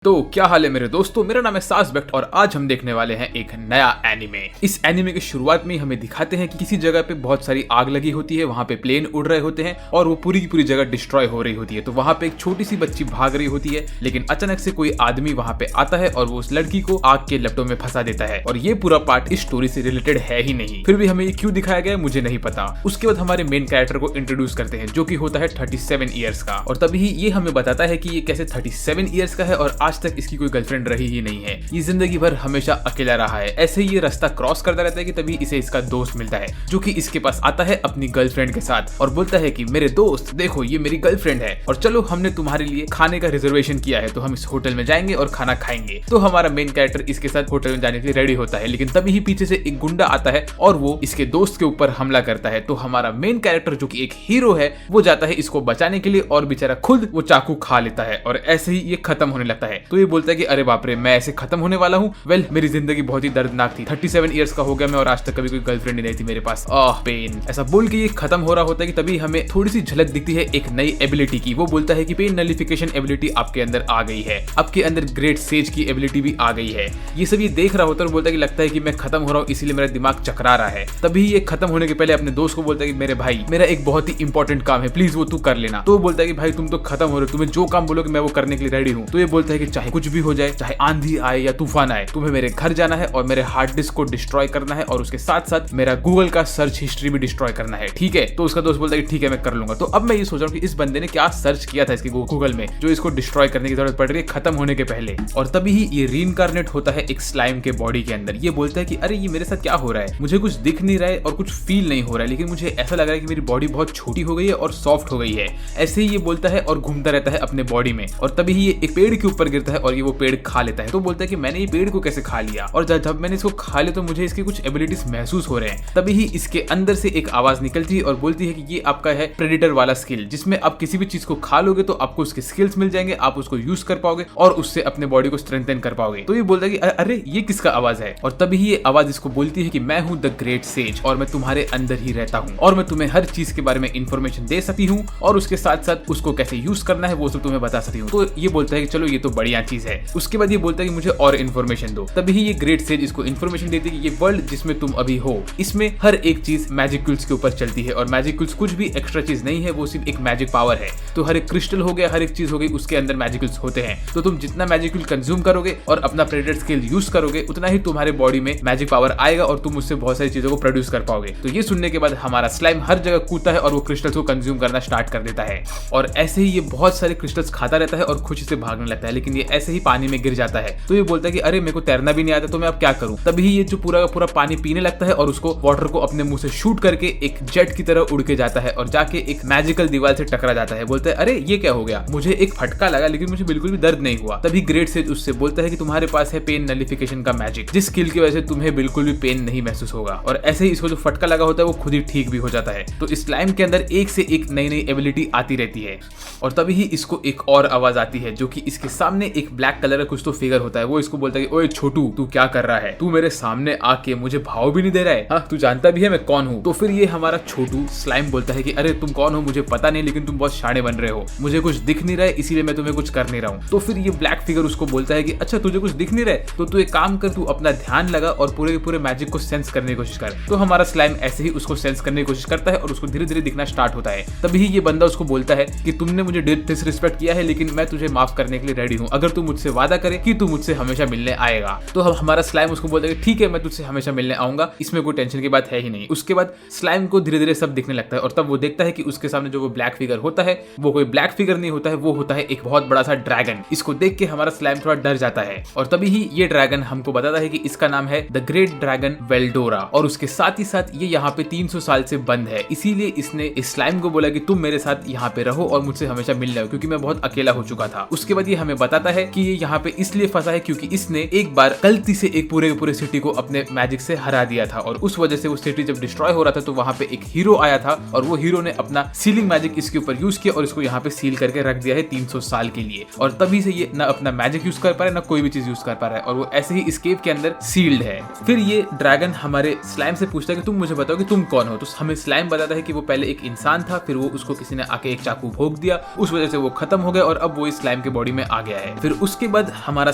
तो क्या हाल है मेरे दोस्तों, मेरा नाम है सासबेक्ट और आज हम देखने वाले हैं एक नया एनिमे। इस एनिमे की शुरुआत में हमें दिखाते हैं कि किसी जगह पे बहुत सारी आग लगी होती है, वहां पे प्लेन उड़ रहे होते हैं और वो पूरी की पूरी जगह डिस्ट्रॉय हो रही होती है। तो वहां पे एक छोटी सी बच्ची भाग रही होती है, लेकिन अचानक से कोई आदमी वहां पे आता है और वो उस लड़की को आग के लपटों में फंसा देता है। और ये पूरा पार्ट इस स्टोरी से रिलेटेड है ही नहीं, फिर भी हमें ये क्यों दिखाया गया मुझे नहीं पता। उसके बाद हमारे मेन कैरेक्टर को इंट्रोड्यूस करते हैं जो कि होता है 37 ईयर्स का, और तभी ये हमें बताता है कि ये कैसे 37 ईयर्स का है और आज तक इसकी कोई गर्लफ्रेंड रही ही नहीं है। ये जिंदगी भर हमेशा अकेला रहा है। ऐसे ही ये रास्ता क्रॉस करता रहता है कि तभी इसे इसका दोस्त मिलता है जो कि इसके पास आता है अपनी गर्लफ्रेंड के साथ और बोलता है कि मेरे दोस्त देखो, ये मेरी गर्लफ्रेंड है और चलो हमने तुम्हारे लिए खाने का रिजर्वेशन किया है, तो हम इस होटल में जाएंगे और खाना खाएंगे। तो हमारा मेन कैरेक्टर इसके साथ होटल में जाने के लिए रेडी होता है, लेकिन तभी ही पीछे से एक गुंडा आता है और वो इसके दोस्त के ऊपर हमला करता है। तो हमारा मेन कैरेक्टर जो कि एक हीरो है वो जाता है इसको बचाने के लिए और बेचारा खुद वो चाकू खा लेता है और ऐसे ही ये खत्म होने लगता है। तो ये बोलता है कि अरे बाप रे, मैं ऐसे खत्म होने वाला हूँ। वेल, मेरी जिंदगी बहुत ही दर्दनाक थी, 37 ईयर्स का हो गया मैं और आज तक कभी कोई गर्लफ्रेंड नहीं थी मेरे पास। पेन। ऐसा बोल के ये खत्म हो रहा होता है कि तभी हमें थोड़ी सी झलक दिखती है एक नई एबिलिटी की। वो बोलता है कि पेन नलिफिकेशन एबिलिटी आपके अंदर आ गई है, आपके अंदर ग्रेट सेज की एबिलिटी भी आ गई है। ये सब ये देख रहा होता है और बोलता है कि लगता है कि मैं खत्म हो रहा हूँ, इसीलिए मेरा दिमाग चकरा रहा है। तभी ये खत्म होने के पहले अपने दोस्त को बोलता है कि मेरे भाई, मेरा एक बहुत ही इंपॉर्टेंट काम है, प्लीज वो तू कर लेना। तो वो बोलता है कि भाई तुम तो खत्म हो रहे हो, तुम्हें जो काम बोलोगे मैं वो करने के लिए रेडी हूँ। तो ये बोलता है कि चाहे कुछ भी हो जाए, चाहे आंधी आए या तूफान आए, तुम्हें मेरे घर जाना है और मेरे हार्ड डिस्क को डिस्ट्रॉय करना है और उसके साथ साथ मेरा गूगल का सर्च हिस्ट्री भी डिस्ट्रॉय करना है, ठीक है। तो उसका दोस्त बोलता है कि ठीक है मैं कर लूंगा। तो अब मैं ये सोच रहा हूँ कि इस बंदे ने क्या सर्च किया था इसके गूगल में जो इसको डिस्ट्रॉय करने की जरूरत पड़ रही है खत्म होने के पहले। और तभी ही ये रीइंकार्नेट होता है एक स्लाइम के बॉडी के अंदर। ये बोलता है कि अरे ये मेरे साथ क्या हो रहा है, मुझे कुछ दिख नहीं रहा है और कुछ फील नहीं हो रहा है, लेकिन मुझे ऐसा लग रहा है कि मेरी बॉडी बहुत छोटी हो गई है और सॉफ्ट हो गई है। ऐसे ही ये बोलता है और घूमता रहता है अपने बॉडी में। और तभी ही ये एक पेड़ के ऊपर गिरता है और ये वो पेड़ खा लेता है। तो बोलता है कि मैंने ये पेड़ को कैसे खा लिया, और जब मैंने इसको खा लिया तो मुझे इसकी कुछ एबिलिटीज महसूस हो रहे हैं। तभी ही इसके अंदर से एक आवाज निकलती है और बोलती है कि ये आपका है प्रेडेटर वाला स्किल, जिसमें आप किसी भी चीज को खा लोगे तो आपको उसके स्किल्स मिल जाएंगे, आप उसको यूज कर पाओगे और उससे अपने बॉडी को स्ट्रेंथन कर पाओगे। तो ये बोलता है कि अरे ये किसका आवाज है, और तभी ये आवाज इसको बोलती है कि मैं हूँ द ग्रेट सेज और मैं तुम्हारे अंदर ही रहता हूँ और मैं तुम्हें हर चीज के बारे में इंफॉर्मेशन दे सकती हूँ और उसके साथ साथ उसको कैसे यूज करना है वो सब तुम्हें बता सकती हूँ। तो ये बोलता है कि चलो ये तो बढ़िया चीज है। उसके बाद ये बोलता है कि मुझे और इन्फॉर्मेशन दो। तभी ही ये ग्रेट सेज इसको इन्फॉर्मेशन देती है कि ये वर्ल्ड जिसमें तुम अभी हो, इसमें हर एक चीज मैजिकल्स के ऊपर चलती है और मैजिकल्स कुछ भी एक्स्ट्रा चीज नहीं है, वो सिर्फ एक मैजिक पावर है। तो हर एक क्रिस्टल हो गया, हर एक चीज हो गई, उसके अंदर मैजिकल्स होते हैं। तो तुम जितना मैजिकल कंज्यूम करोगे और अपना प्रेडेटर स्किल यूज करोगे, उतना ही तुम्हारे बॉडी में मैजिक पावर आएगा और तुम उससे बहुत सारी चीजों को प्रोड्यूस कर पाओगे। तो ये सुनने के बाद हमारा स्लाइम हर जगह कूदता है और वो क्रिस्टल्स को कंज्यूम करना स्टार्ट कर देता है। और ऐसे ही ये बहुत सारे क्रिस्टल्स खाता रहता है और खुशी से भागने लगता है, लेकिन ये ऐसे ही पानी में गिर जाता है। तो ये बोलता है कि अरे मेरे को तैरना भी नहीं आता, तो मैं अब क्या करूं। तभी ये जो पूरा का पूरा पानी पीने लगता है और उसको वाटर को अपने मुंह से शूट करके एक जेट की तरह उड़ के जाता है और जाके एक मैजिकल दीवार से टकरा जाता है। बोलता है अरे ये क्या हो गया, मुझे एक फटका लगा लेकिन मुझे बिल्कुल भी दर्द नहीं हुआ। तभी ग्रेट सेज उससे बोलता है कि तुम्हारे पास है पेन नलिफिकेशन का मैजिक, जिस स्किल की वजह से तुम्हें बिल्कुल भी पेन नहीं महसूस होगा। और ऐसे ही इसको जो फटका लगा होता है वो खुद ही ठीक भी हो जाता है। तो इस स्लाइम के अंदर एक से एक नई नई एबिलिटी आती रहती है। और तभी ही इसको एक और आवाज आती है जो कि इसके सामने एक ब्लैक कलर का कुछ तो फिगर होता है। वो इसको बोलता है कि ओए छोटू, तू क्या कर रहा है, तू मेरे सामने आके मुझे भाव भी नहीं दे रहा है, हाँ तू जानता भी है मैं कौन हूँ। तो फिर ये हमारा छोटू स्लाइम बोलता है कि अरे तुम कौन हो मुझे पता नहीं, लेकिन तुम बहुत शाणे बन रहे हो, मुझे कुछ दिख नहीं रहा है इसीलिए मैं तुम्हें कुछ कर नहीं रहा हूँ। तो फिर ये ब्लैक फिगर उसको बोलता है कि अच्छा तुझे कुछ दिख नहीं रहा है तो तू एक काम कर, तू अपना ध्यान लगा और पूरे के पूरे मैजिक को सेंस करने की कोशिश कर। तो हमारा स्लाइम ऐसे ही उसको सेंस करने की कोशिश करता है और उसको धीरे धीरे दिखना स्टार्ट होता है। तभी ये बंदा उसको बोलता है कि तुमने मुझे डिसरिस्पेक्ट किया है, लेकिन मैं तुझे माफ करने के लिए रेडी हूँ अगर तू मुझसे वादा करे कि तू मुझसे हमेशा मिलने आएगा। तो हमारा स्लाइम उसको बोलता है कि ठीक है मैं तुझसे हमेशा मिलने आऊंगा, इसमें कोई टेंशन की बात है ही नहीं। उसके बाद स्लाइम को धीरे धीरे सब दिखने लगता है और तब वो देखता है कि उसके सामने जो वो ब्लैक फिगर होता है वो कोई ब्लैक फिगर नहीं होता है, वो होता है एक बहुत बड़ा सा ड्रैगन। इसको देख के हमारा स्लाइम थोड़ा डर जाता है और तभी ही ये ड्रैगन हमको बताता है कि इसका नाम है द ग्रेट ड्रैगन वेल्डोरा और उसके साथ ही साथ ये यहाँ पे 300 साल से बंद है, इसीलिए इसने इस स्लाइम को बोला कि तुम मेरे साथ यहाँ पे रहो और मुझसे हमेशा मिल रहे हो क्योंकि मैं बहुत अकेला हो चुका था। उसके बाद ये हमें बताता है कि ये यहाँ पे इसलिए फंसा है क्योंकि इसने एक बार गलती से एक पूरे सिटी को अपने मैजिक से हरा दिया था और उस वजह से वो सिटी जब डिस्ट्रॉय हो रहा था तो वहाँ पे एक हीरो आया था और वो हीरो ने अपना सीलिंग मैजिक इसके ऊपर यूज किया और इसको यहाँ पे सील करके रख दिया है 300 साल के लिए। और तभी से ये ना अपना मैजिक यूज कर पा रहा है ना कोई भी चीज यूज कर पा रहा है और वो ऐसे ही एस्केप के अंदर सील्ड है। फिर ये ड्रैगन हमारे स्लाइम से पूछता है कि तुम मुझे बताओ कि तुम कौन हो। तो हमें स्लाइम बताता है कि वो पहले एक इंसान था, फिर वो उसको किसी ने आके एक चाकू भोंक दिया, उस वजह से वो खत्म हो गया और अब वो इस स्लाइम के बॉडी में आ गया है। है। फिर उसके बाद हमारा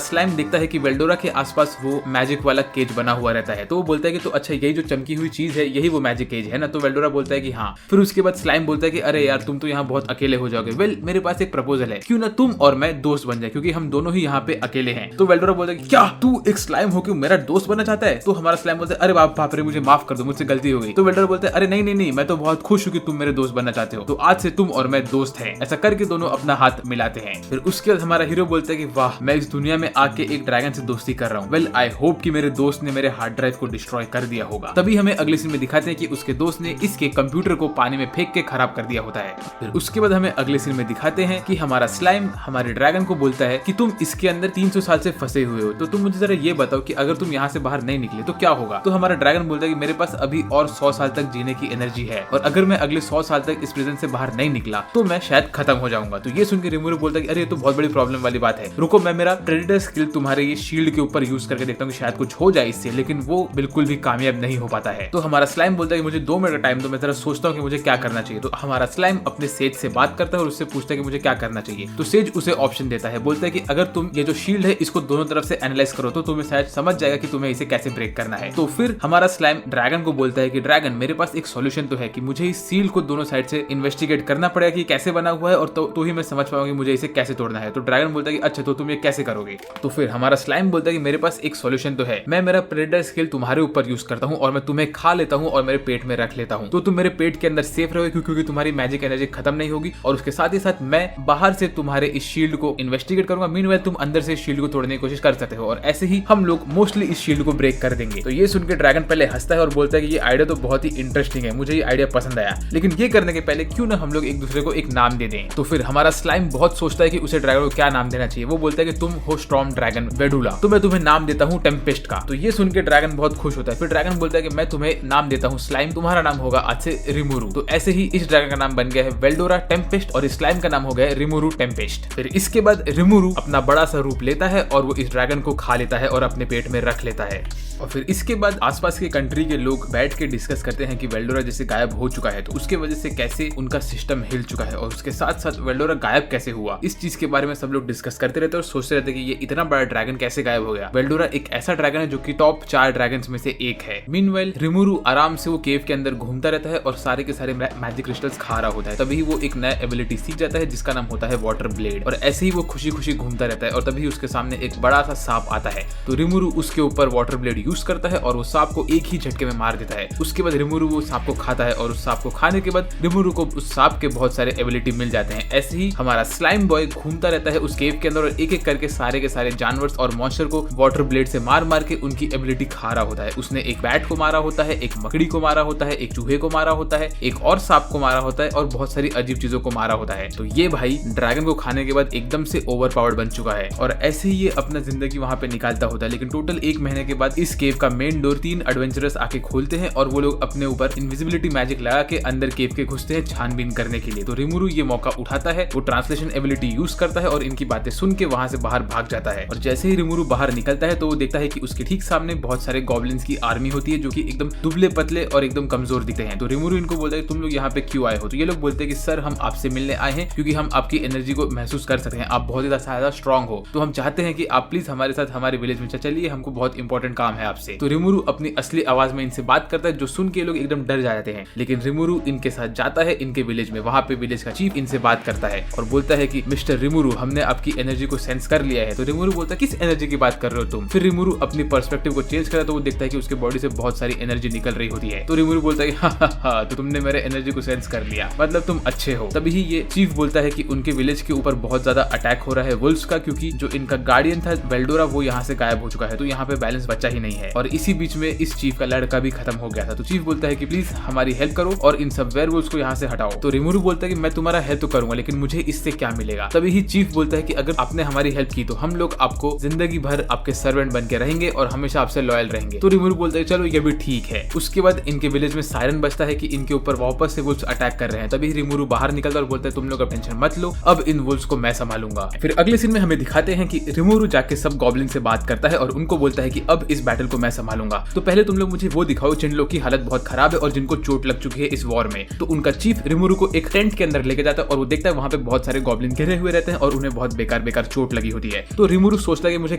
स्लाइम देखता है कि वेल्डोरा के आसपास वो मैजिक वाला केज बना हुआ रहता है, तो वो बोलता है कि तो अच्छा यही जो चमकी हुई चीज है यही वो मैजिक केज है ना। तो वेल्डोरा बोलता है कि हाँ। फिर उसके बाद स्लाइम बोलता है कि अरे यार तुम तो यहाँ बहुत अकेले हो जाओगे। वेल मेरे पास एक प्रपोजल है, क्यों ना तुम और मैं दोस्त बन जाए, क्योंकि हम दोनों ही यहाँ पे अकेले हैं। तो वेल्डोरा बोलता है कि क्या तू एक स्लाइम होकर मेरा दोस्त बनना चाहता है? तो हमारा स्लाइम बोलता है अरे बाप रे मुझे माफ कर दो, मुझसे गलती हो गई। तो वेल्डोरा बोलता है अरे नहीं, मैं तो बहुत खुश हूँ कि तुम मेरे दोस्त बनना चाहते हो, तो आज से तुम और मैं दोस्त हैं। ऐसा करके दोनों अपना हाथ मिलाते हैं। फिर उसके बाद हमारा हीरो बोलता है कि वाह मैं इस दुनिया में आके एक ड्रैगन से दोस्ती कर रहा हूँ। वेल आई होप कि मेरे दोस्त ने मेरे हार्ड ड्राइव को डिस्ट्रॉय कर दिया होगा। तभी हमें अगले सीन में दिखाते हैं कि उसके दोस्त ने इसके कंप्यूटर को पानी में फेंक के खराब कर दिया होता है। फिर उसके बाद हमें अगले सीन में दिखाते हैं कि हमारा स्लाइम हमारे ड्रैगन को बोलता है कि तुम इसके अंदर 300 साल से फंसे हुए हो, तो तुम मुझे जरा ये बताओ कि अगर तुम यहाँ से बाहर नहीं निकले तो क्या होगा। तो हमारा ड्रैगन बोलता है कि मेरे पास अभी और 100 साल तक जीने की एनर्जी है, और अगर मैं अगले 100 साल तक इस प्रिजन से बाहर नहीं निकला तो मैं शायद खत्म हो जाऊंगा। तो ये सुन के रिमूरो बोलता है कि अरे ये तो बहुत बड़ी प्रॉब्लम वाली बात है, रुको मैं मेरा प्रेडेटर स्किल तुम्हारे ये शील्ड के ऊपर यूज करके देखता हूँ कि शायद कुछ हो जाए इससे, लेकिन वो बिल्कुल भी कामयाब नहीं हो पाता है। तो हमारा स्लाइम बोलता है कि मुझे 2 मिनट का टाइम दो, मैं जरा सोचता हूँ कि मुझे क्या करना चाहिए। तो हमारा स्लाइम अपने सेज से बात करता है और उससे पूछता है कि मुझे क्या करना चाहिए। तो सेज उसे ऑप्शन देता है, बोलता है कि अगर तुम ये जो शील्ड है इसको दोनों तरफ से एनालाइज करो तो तुम्हें शायद समझ जाएगा कि तुम्हें इसे कैसे ब्रेक करना है। तो फिर हमारा स्लाइम ड्रैगन को बोलता है कि ड्रैगन मेरे पास एक सॉल्यूशन तो है कि मुझे इस शील्ड को दोनों साइड से इन्वेस्टिगेट करना पड़ेगा कि कैसे बना हुआ है, और तो ही मैं समझ पाऊंगा मुझे इसे कैसे तोड़ना है। तो ड्रैगन बोलता है कि अच्छा तो तुम ये कैसे करोगे। तो फिर हमारा स्लाइम बोलता है कि मेरे पास एक सॉल्यूशन तो है, मैं मेरा प्रेडेटर स्किल तुम्हारे ऊपर यूज करता हूँ और मैं तुम्हें खा लेता हूँ और मेरे पेट में रख लेता हूँ, तो तुम मेरे पेट के अंदर सेफ रहोगे क्योंकि तुम्हारी मैजिक एनर्जी खत्म नहीं होगी, और उसके साथ ही साथ मैं बाहर से तुम्हारे इस शील्ड को इन्वेस्टिगेट करूंगा, मीनवाइल तुम अंदर से शील्ड को तोड़ने की कोशिश कर सकते हो, और ऐसे ही हम लोग मोस्टली इस शील्ड को ब्रेक कर देंगे। तो ये सुनकर ड्रैगन पहले हंसता है और बोलता है कि ये आइडिया तो बहुत ही इंटरेस्टिंग है, मुझे ये आइडिया पसंद आया, लेकिन ये करने के पहले क्यों ना हम लोग एक दूसरे को एक नाम दे दें। तो फिर हमारा स्लाइम बहुत सोचता है कि उसे ड्रैगन को क्या नाम देना चाहिए। वो बोलता है कि तुम हो स्टॉर्म ड्रैगन वेडुला, तो मैं तुम्हें नाम देता हूँ टेम्पेस्ट का। तो ये सुन के ड्रैगन बहुत खुश होता है। फिर ड्रैगन बोलता है कि मैं तुम्हें नाम देता हूँ स्लाइम, तुम्हारा नाम होगा आज से रिमुरू। तो ऐसे ही इस ड्रैगन का नाम बन गया है वेल्डोरा टेम्पेस्ट और स्लाइम का नाम हो गया है रिमुरू टेम्पेस्ट। फिर इसके बाद रिमुरू अपना बड़ा सा रूप लेता है और वो इस ड्रैगन को खा लेता है और अपने पेट में रख लेता है। और फिर इसके बाद आसपास के कंट्री के लोग बैठ के डिस्कस करते हैं कि वेल्डोरा जैसे गायब हो चुका है तो उसके वजह से कैसे उनका सिस्टम हिल चुका है, और उसके साथ साथ वेल्डोरा गायब कैसे हुआ, इस चीज के बारे में सब लोग डिस्कस करते रहते हैं और सोचते रहते हैं कि ये इतना बड़ा ड्रैगन कैसे गायब हो गया। वेल्डोरा एक ऐसा ड्रैगन है जो कि टॉप 4 ड्रैगन में से एक है। मीनवाइल रिमुरू आराम से वो केव के अंदर घूमता रहता है और सारे के सारे मैजिक क्रिस्टल्स खा रहा होता है। तभी वो एक नया एबिलिटी सीख जाता है जिसका नाम होता है वाटर ब्लेड, और ऐसे ही वो खुशी खुशी घूमता रहता है और तभी उसके सामने एक बड़ा सा सांप आता है। तो रिमुरू उसके ऊपर वाटर ब्लेड यूज करता है और वो सांप को एक ही झटके में मार देता है। उसके बाद रिमुरू वो सांप को खाता है और उस सांप को खाने के बाद रिमुरू को उस सांप के बहुत सारे एबिलिटी मिल जाते हैं। ऐसे ही हमारा स्लाइम बॉय घूमता रहता है उस केव के अंदर और एक एक करके सारे के सारे जानवर और मॉन्स्टर को वाटर ब्लेड से मार मार के उनकी एबिलिटी खा रहा होता है। उसने एक बैट को मारा होता है, एक मकड़ी को मारा होता है, एक चूहे को मारा होता है, एक और सांप को मारा होता है और बहुत सारी अजीब चीजों को मारा होता है। तो ये भाई ड्रैगन को खाने के बाद एकदम से ओवर पावर्ड बन चुका है और ऐसे ही ये अपना जिंदगी वहां पे निकालता होता है। लेकिन टोटल 1 महीने के बाद इस केव का मेन डोर 3 एडवेंचरर्स आके खोलते हैं और वो लोग अपने ऊपर इनविजिबिलिटी मैजिक लगा के अंदर केव के घुसते हैं छानबीन करने के लिए। तो रिमुरू ये मौका उठाता है, वो ट्रांसलेशन एबिलिटी यूज करता है और इनकी बातें सुन के वहां से बाहर भाग जाता है। और जैसे ही रिमुरू बाहर निकलता है तो वो देखता है कि उसके ठीक सामने बहुत सारे गॉब्लिन्स की आर्मी होती है जो कि एकदम दुबले पतले और एकदम कमजोर दिखते हैं। तो रिमुरू इनको बोलता है तुम लोग यहाँ पे क्यों आए हो। तो ये लोग बोलते हैं कि सर हम आपसे मिलने आए हैं क्योंकि हम आपकी एनर्जी को महसूस कर सकते हैं, आप बहुत ज्यादा स्ट्रॉन्ग हो, तो हम चाहते हैं कि आप प्लीज हमारे साथ हमारे विलेज में चलिए, हमको बहुत इंपॉर्टेंट काम है आपसे। तो रिमुरू अपनी असली आवाज में इनसे बात करता है जो सुन के लोग एकदम डर जाते हैं। लेकिन रिमुरू इनके साथ जाता है इनके विलेज में, वहां पे विलेज का चीफ इनसे बात करता है और बोलता है कि मिस्टर रिमुरू हमने आपकी एनर्जी को सेंस कर लिया है। तो रिमुरू बोलता है किस एनर्जी की बात कर रहे हो तुम। फिर रिमुरू अपनी पर्सपेक्टिव को चेंज करता है तो वो देखता है कि उसके बॉडी से बहुत सारी एनर्जी निकल रही होती है। तो रिमुरू बोलता है हाँ, तो तुमने मेरे एनर्जी को सेंस कर लिया, मतलब तुम अच्छे हो। तभी ये चीफ बोलता है कि उनके विलेज के ऊपर बहुत ज्यादा अटैक हो रहा है वुल्फ्स का, क्योंकि जो इनका गार्डियन था वेल्डोरा वो यहाँ से गायब हो चुका है, तो यहाँ पे बैलेंस बचा ही नहीं है। और इसी बीच में इस चीफ का लड़का भी खत्म हो गया था। तो चीफ बोलता है कि प्लीज हमारी हेल्प करो और इन सब वेयरवुल्फ्स को यहाँ से हटाओ। तो रिमुरू बोलता है कि मैं तुम्हारा हेल्प तो करूंगा लेकिन मुझे इससे क्या मिलेगा। तभी ही चीफ बोलता है कि अगर आपने हमारी हेल्प की तो हम लोग आपको जिंदगी भर आपके सर्वेंट बन के रहेंगे और हमेशा आपसे लॉयल रहेंगे। तो रिमुरू बोलता है चलो ये भी ठीक है। उसके बाद इनके विलेज में सायरन बजता है कि इनके ऊपर वापस से वुल्फ्स अटैक कर रहे हैं। तभी रिमुरू बाहर निकलता और बोलता है तुम लोग अब टेंशन मत लो, अब इन वुल्फ्स को मैं संभालूंगा। फिर अगले सीन में हमें दिखाते हैं कि रिमुरू जाके सब गॉब्लिन से बात करता है और उनको बोलता है कि अब इस बैटल को मैं संभालूंगा। तो पहले तुम लोग मुझे वो दिखाओ जिन लोग की हालत बहुत खराब है और जिनको चोट लग चुकी है इस वॉर में। तो उनका चीफ रिमुरू को एक टेंट के अंदर लेके जाता है और वो देखता है वहां पे बहुत सारे गॉब्लिन घिरे हुए रहते हैं और उन्हें बहुत बेकार बेकार चोट लगी होती है। तो रिमुरु सोचता है कि मुझे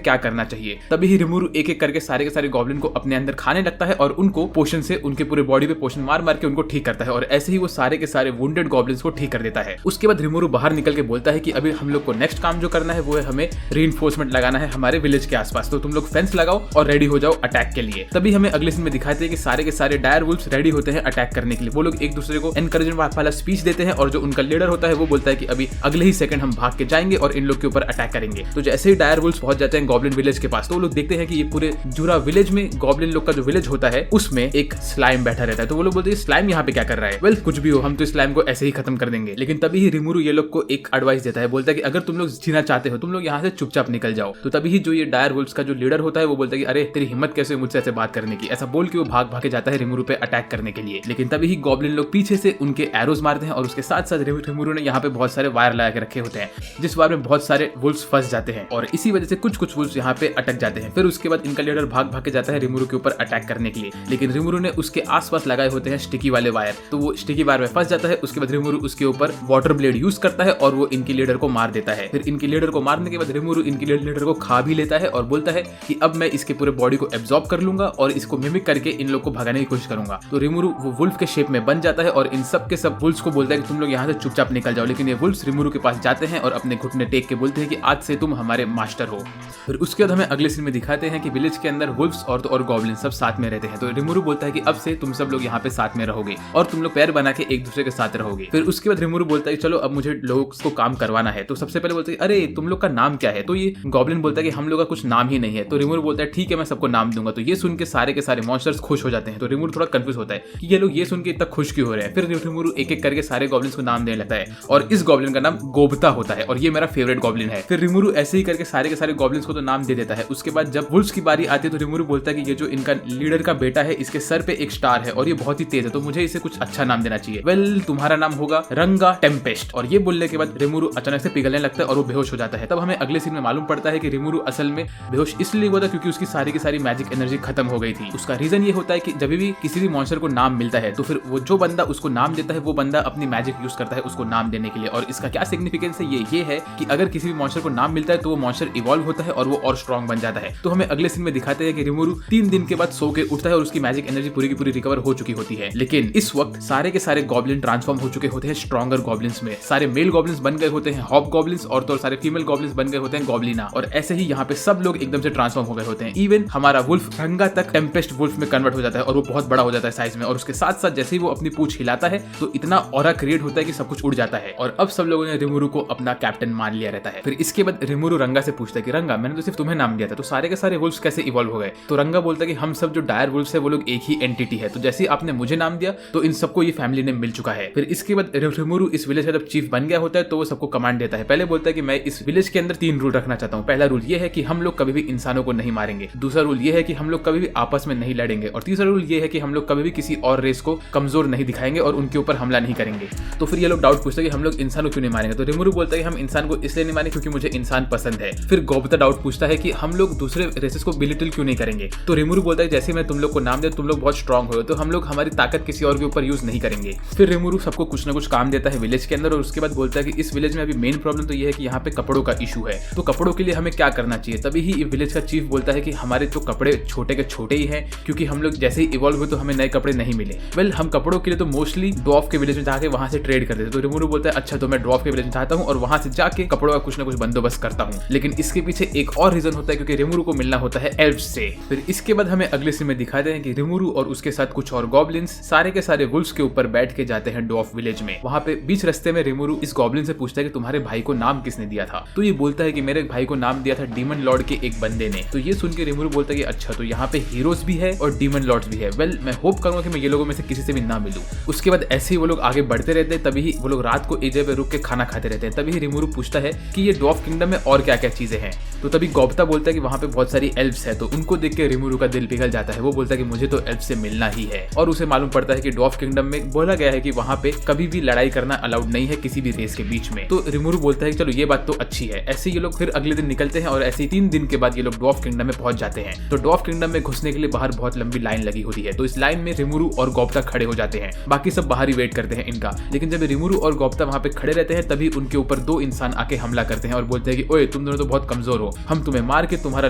क्या करना चाहिए। तभी ही रिमुरु एक एक करके सारे के सारे गॉब्लिन को अपने अंदर खाने लगता है और उनको पोशन से उनके पूरे बॉडी पे पोशन मार मार के उनको ठीक करता है और ऐसे ही वो सारे के सारे वुंडेड गॉब्लिन्स को ठीक कर देता है। उसके बाद रिमुरु बाहर निकल के बोलता है कि अभी हम लोग को नेक्स्ट काम जो करना है वो है हमें रीइंफोर्समेंट लगाना है हमारे विलेज के आसपास, तो तुम लोग फेंस लगाओ और रेडी हो जाओ अटैक के लिए। तभी हमें अगले सीन में दिखाते हैं कि सारे के सारे डायर वुल्फ्स रेडी होते हैं अटैक करने के लिए। वो लोग एक दूसरे को एनकरेजमेंट वाला स्पीच देते हैं और जो उनका लीडर होता है वो बोलता है कि अभी अगले ही सेकंड हम भाग के जाएंगे और इन लोग के ऊपर अटैक करेंगे। तो जैसे ही डायर वुल्फ्स पहुंच जाते हैं गॉब्लिन विलेज के पास, तो वो लोग देखते हैं कि ये पूरे जुरा विलेज में गॉब्लिन लोग का जो विलेज होता है उसमें एक स्लाइम बैठा रहता है। तो वो लोग बोलते हैं स्लाइम यहाँ पे क्या कर रहा है? वेल कुछ भी हो, हम तो स्लाइम को ऐसे ही खत्म कर देंगे। लेकिन तभी ही रिमुरु ये लोग को एक एडवाइस देता है, बोलता है कि अगर तुम लोग जीना चाहते हो तुम लोग यहाँ से चुपचाप निकल जाओ। तो तभी ही जो ये डायर वुल्फ्स का जो लीडर होता है वो बोलता है कि अरे तेरी हिम्मत कैसे मुझसे ऐसे बात करने की, ऐसा बोल के वो भाग भाग के जाता है रिमुरु पे अटैक करने के लिए। लेकिन तभी ही गॉब्लिन लोग पीछे से उनके एरोज मारते हैं और उसके साथ साथ रिमुरु ने यहाँ पे बहुत सारे वायर लगा के रखे होते हैं जिस वायर में बहुत सारे वुल्फ्स फंस जाते हैं और इसी वजह से कुछ वुल्फ्स यहाँ पे अटक जाते हैं। फिर उसके बाद इनका लीडर भाग भाग के जाता है रिमुरु के ऊपर अटैक करने के लिए, लेकिन रिमुरु ने उसके आसपास लगाए होते हैं स्टिकी वाले वायर, तो वो स्टिकी वायर में फंस जाता है। उसके बाद रिमुरु उसके ऊपर वाटर ब्लेड यूज करता है और वो इनके लीडर को मार देता है। फिर इनके लीडर को मारने के बाद रिमुरु इनके लीडर को खा भी लेता है और बोलता है कि अब मैं इसके पूरे बॉडी को एब्जॉर्ब कर लूंगा और इसको मिमिक करके इन लोग को भगाने की कोशिश करूंगा। तो रिमुरु वो वुल्फ के शेप में बन जाता है और इन सब के सब वुल्फ्स को बोलता है कि तुम लोग यहाँ से चुपचाप निकल जाओ। लेकिन ये वुल्फ्स रिमुरु के पास जाते हैं और अपने घुटने टेक के बोलते हैं कि आज से तुम हमारे मास्टर हो। फिर उसके बाद हमें अगले सीन में दिखाते हैं कि विलेज के अंदर वुल्फ्स और गॉब्लिन सब साथ में रहते हैं। तो रिमुरु बोलता है कि अब से तुम सब लोग यहाँ पे साथ में रहोगे और तुम लोग पैर बना के एक दूसरे के साथ रहोगे। फिर उसके बाद रिमुरु बोलता है कि चलो अब मुझे लोगों को काम करवाना है। तो सबसे पहले बोलते हैं अरे तुम लोग का नाम क्या है? तो ये गॉब्लिन बोलता है कि हम लोग का कुछ नाम ही नहीं है। तो रिमुरु बोलता है ठीक है मैं सबको नाम दूंगा। तो ये सुन के सारे मॉन्स्टर्स खुश हो जाते हैं। तो रिमुरु थोड़ा कंफ्यूज होता है कि ये लोग ये सुन के इतना खुश क्यों हो रहे हैं। फिर रिमुरु एक एक करके सारे गॉब्लिन्स को नाम देने लगता है और इस गॉब्लिन का नाम गोबता होता है और ये मेरा फेवरेट गॉब्लिन है। फिर रिमुरु ऐसे ही करके सारे के सारे गॉब्लिन्स को तो नाम दे देता है। उसके बाद जब वुल्फ्स की बारी आती है तो रिमुरु बोलता है कि ये जो इनका लीडर का बेटा है इसके सर पे एक स्टार है और ये बहुत ही तेज है तो मुझे इसे कुछ अच्छा नाम देना चाहिए। वेल तुम्हारा नाम होगा रंगा टेम्पेस्ट। और ये बोलने के बाद रिमुरु अचानक से पिघलने लगता है और वो बेहोश हो जाता है। तब हमें अगले सीन में मालूम पड़ता है कि रिमुरु असल में बेहोश इसलिए हुआ था क्योंकि उसकी सारी की सारी मैजिक एनर्जी खत्म हो गई थी। उसका रीजन ये होता है कि जब भी किसी भी मॉन्स्टर को नाम मिलता है तो फिर वो जो बंदा उसको नाम देता है वो बंदा अपनी मैजिक यूज करता है उसको नाम देने के लिए। और इसका क्या सिग्निफिकेंस है ये है कि अगर किसी भी मॉन्स्टर को नाम मिलता है तो वो मॉन्स्टर इवॉल्व होता है और वो और स्ट्रॉन्ग बन जाता है। तो हमें अगले सीन में दिखाते हैं कि रिमुरु 3 दिन के बाद सो के उठता है और उसकी मैजिक एनर्जी पूरी की पूरी रिकवर हो चुकी होती है। लेकिन इस वक्त सारे के सारे गॉब्लिन ट्रांसफॉर्म हो चुके होते हैं स्ट्रॉन्गर गॉब्लिन्स में। सारे मेल गॉब्लिन्स बन गए होते हैं हॉब गॉब्लिन्स और तो सारे फीमेल गॉब्लिन्स बन गए होते हैं गॉब्लिना। और ऐसे ही यहाँ पे सब लोग एकदम से ट्रांसफॉर्म हो गए होते हैं। इवन हमारा वुल्फ रंगा तक टेम्पेस्ट वुल्फ में कन्वर्ट हो जाता है और वो बहुत बड़ा हो जाता है साइज में। और उसके साथ साथ जैसे ही वो अपनी पूंछ हिलाता है तो इतना ऑरा क्रिएट होता है कि सब कुछ उड़ जाता है। और अब सब लोगों ने रिमुरु को अपना कैप्टन मान लिया रहता है। फिर इसके बाद रिमुरु रंगा से पूछता है कि रंगा मैंने तो सिर्फ तुम्हें नाम दिया था तो सारे के सारे वुल्फ्स कैसे इवॉल्व हो गए? तो रंगा बोलता है कि हम सब जो डायर वुल्फ्स है वो लोग एक ही एंटिटी है, तो जैसे ही आपने मुझे नाम दिया तो इन सबको ये फैमिली नेम मिल चुका है। फिर इसके बाद रिमुरु इस विलेज का जब चीफ बन गया होता है तो वो सबको कमांड देता है। पहले बोलता है कि मैं इस विलेज के अंदर 3 रूल रखना चाहता हूँ। पहला रूल ये है कि हम लोग कभी भी इंसानों को नहीं मारेंगे। दूसरा रूल ये है कि हम लोग कभी भी आपस में नहीं लड़ेंगे और तीसरा रूल ये है कि हम लोग कभी भी किसी और रेस को कमजोर नहीं दिखाएंगे और उनके ऊपर हमला नहीं करेंगे। तो फिर ये लोग डाउट पूछते हैं कि हम लोग इंसानों क्यों नहीं मारेंगे? तो रिमुरु बोलता है कि हम इंसान को इसलिए नहीं मारेंगे क्योंकि मुझे इंसान पसंद है। फिर गोबता डाउट पूछता है कि हम लोग दूसरे रेसेस को बिलिटिल क्यों नहीं करेंगे? तो रिमुरु बोलता है जैसे मैं तुम लोग को नाम दे तुम लोग बहुत स्ट्रांग हो तो हम लोग हमारी ताकत किसी और के ऊपर यूज नहीं करेंगे। फिर रिमुरु सबको कुछ ना कुछ काम देता है विलेज के अंदर और उसके बाद बोलता है कि इस विलेज में अभी मेन प्रॉब्लम तो ये है कि यहाँ पे कपड़ों का इशू है, तो कपड़ों के लिए हमें क्या करना चाहिए? तभी ही विलेज का चीफ बोलता है कि हमारे तो कपड़े छोटे के छोटे ही हैं क्योंकि हम लोग जैसे ही इवॉल्व हुए तो हमें नए कपड़े नहीं मिले। वेल हम कपड़ों के लिए तो मोस्टली ड्वार्फ के विलेज में जाके वहां से ट्रेड करते थे। तो रिमुरु बोलता है अच्छा तो मैं ड्वार्फ के विलेज में जाता हूँ और वहां से जाके कपड़ों का कुछ ना कुछ बंदोबस्त करता हूँ। लेकिन इसके पीछे एक और रीजन होता है क्योंकि रिमुरु को मिलना होता है एल्फ से। फिर इसके बाद हमें अगले सीन में दिखाते हैं कि रिमुरु और उसके साथ कुछ और गॉब्लिन्स सारे के सारे वुल्फ्स के ऊपर बैठ के जाते हैं ड्वार्फ विलेज में। वहां पे बीच रास्ते में रिमुरु इस गॉब्लिन से पूछता है कि तुम्हारे भाई को नाम किसने दिया था? तो ये बोलता है कि मेरे भाई को नाम दिया था डीमन लॉर्ड के एक बंदे ने। तो ये सुन के रिमुरु बोलता है कि अच्छा तो यहाँ पे हीरोज भी है और डीमन लॉर्ड्स भी है। वेल मैं होप करूंगा कि मैं ये लोगों में से किसी से भी ना मिलूं। उसके बाद ऐसे ही वो लोग आगे बढ़ते रहते हैं। तभी वो लोग रात को एक जगह पे रुक के खाना खाते रहते हैं। तभी रिमुरु पूछता है कि ये ड्वार्फ किंगडम में और क्या क्या चीजें हैं? तो तभी गोबता बोलता है कि वहां पे बहुत सारी एल्फ्स है। तो उनको देख के रिमुरु का दिल पिघल जाता है। वो बोलता है कि मुझे तो एल्फ से मिलना ही है। और उसे मालूम पड़ता है कि ड्वार्फ किंगडम में बोला गया है कि वहां पे कभी भी लड़ाई करना अलाउड नहीं है किसी भी रेस के बीच में। तो रिमुरु बोलता है कि चलो ये बात तो अच्छी है। ऐसे ये लोग फिर अगले दिन निकलते हैं और ऐसे ही 3 दिन के बाद ये लोग ड्वार्फ किंगडम में पहुंच जाते हैं। तो ड्वार्फ किंगडम में घुसने के लिए बाहर बहुत लंबी लाइन लगी होती है। तो इस लाइन में रिमुरु और गोबता खड़े हो जाते हैं। बाकी सब बाहर ही वेट करते हैं इनका। लेकिन जब रिमुरु और गोबता वहां पे खड़े रहते हैं तभी उनके ऊपर 2 इंसान आके हमला कर करते हैं और बोलते हैं कि ओए तुम दोनों तो बहुत कमजोर हो, हम तुम्हें मार के तुम्हारा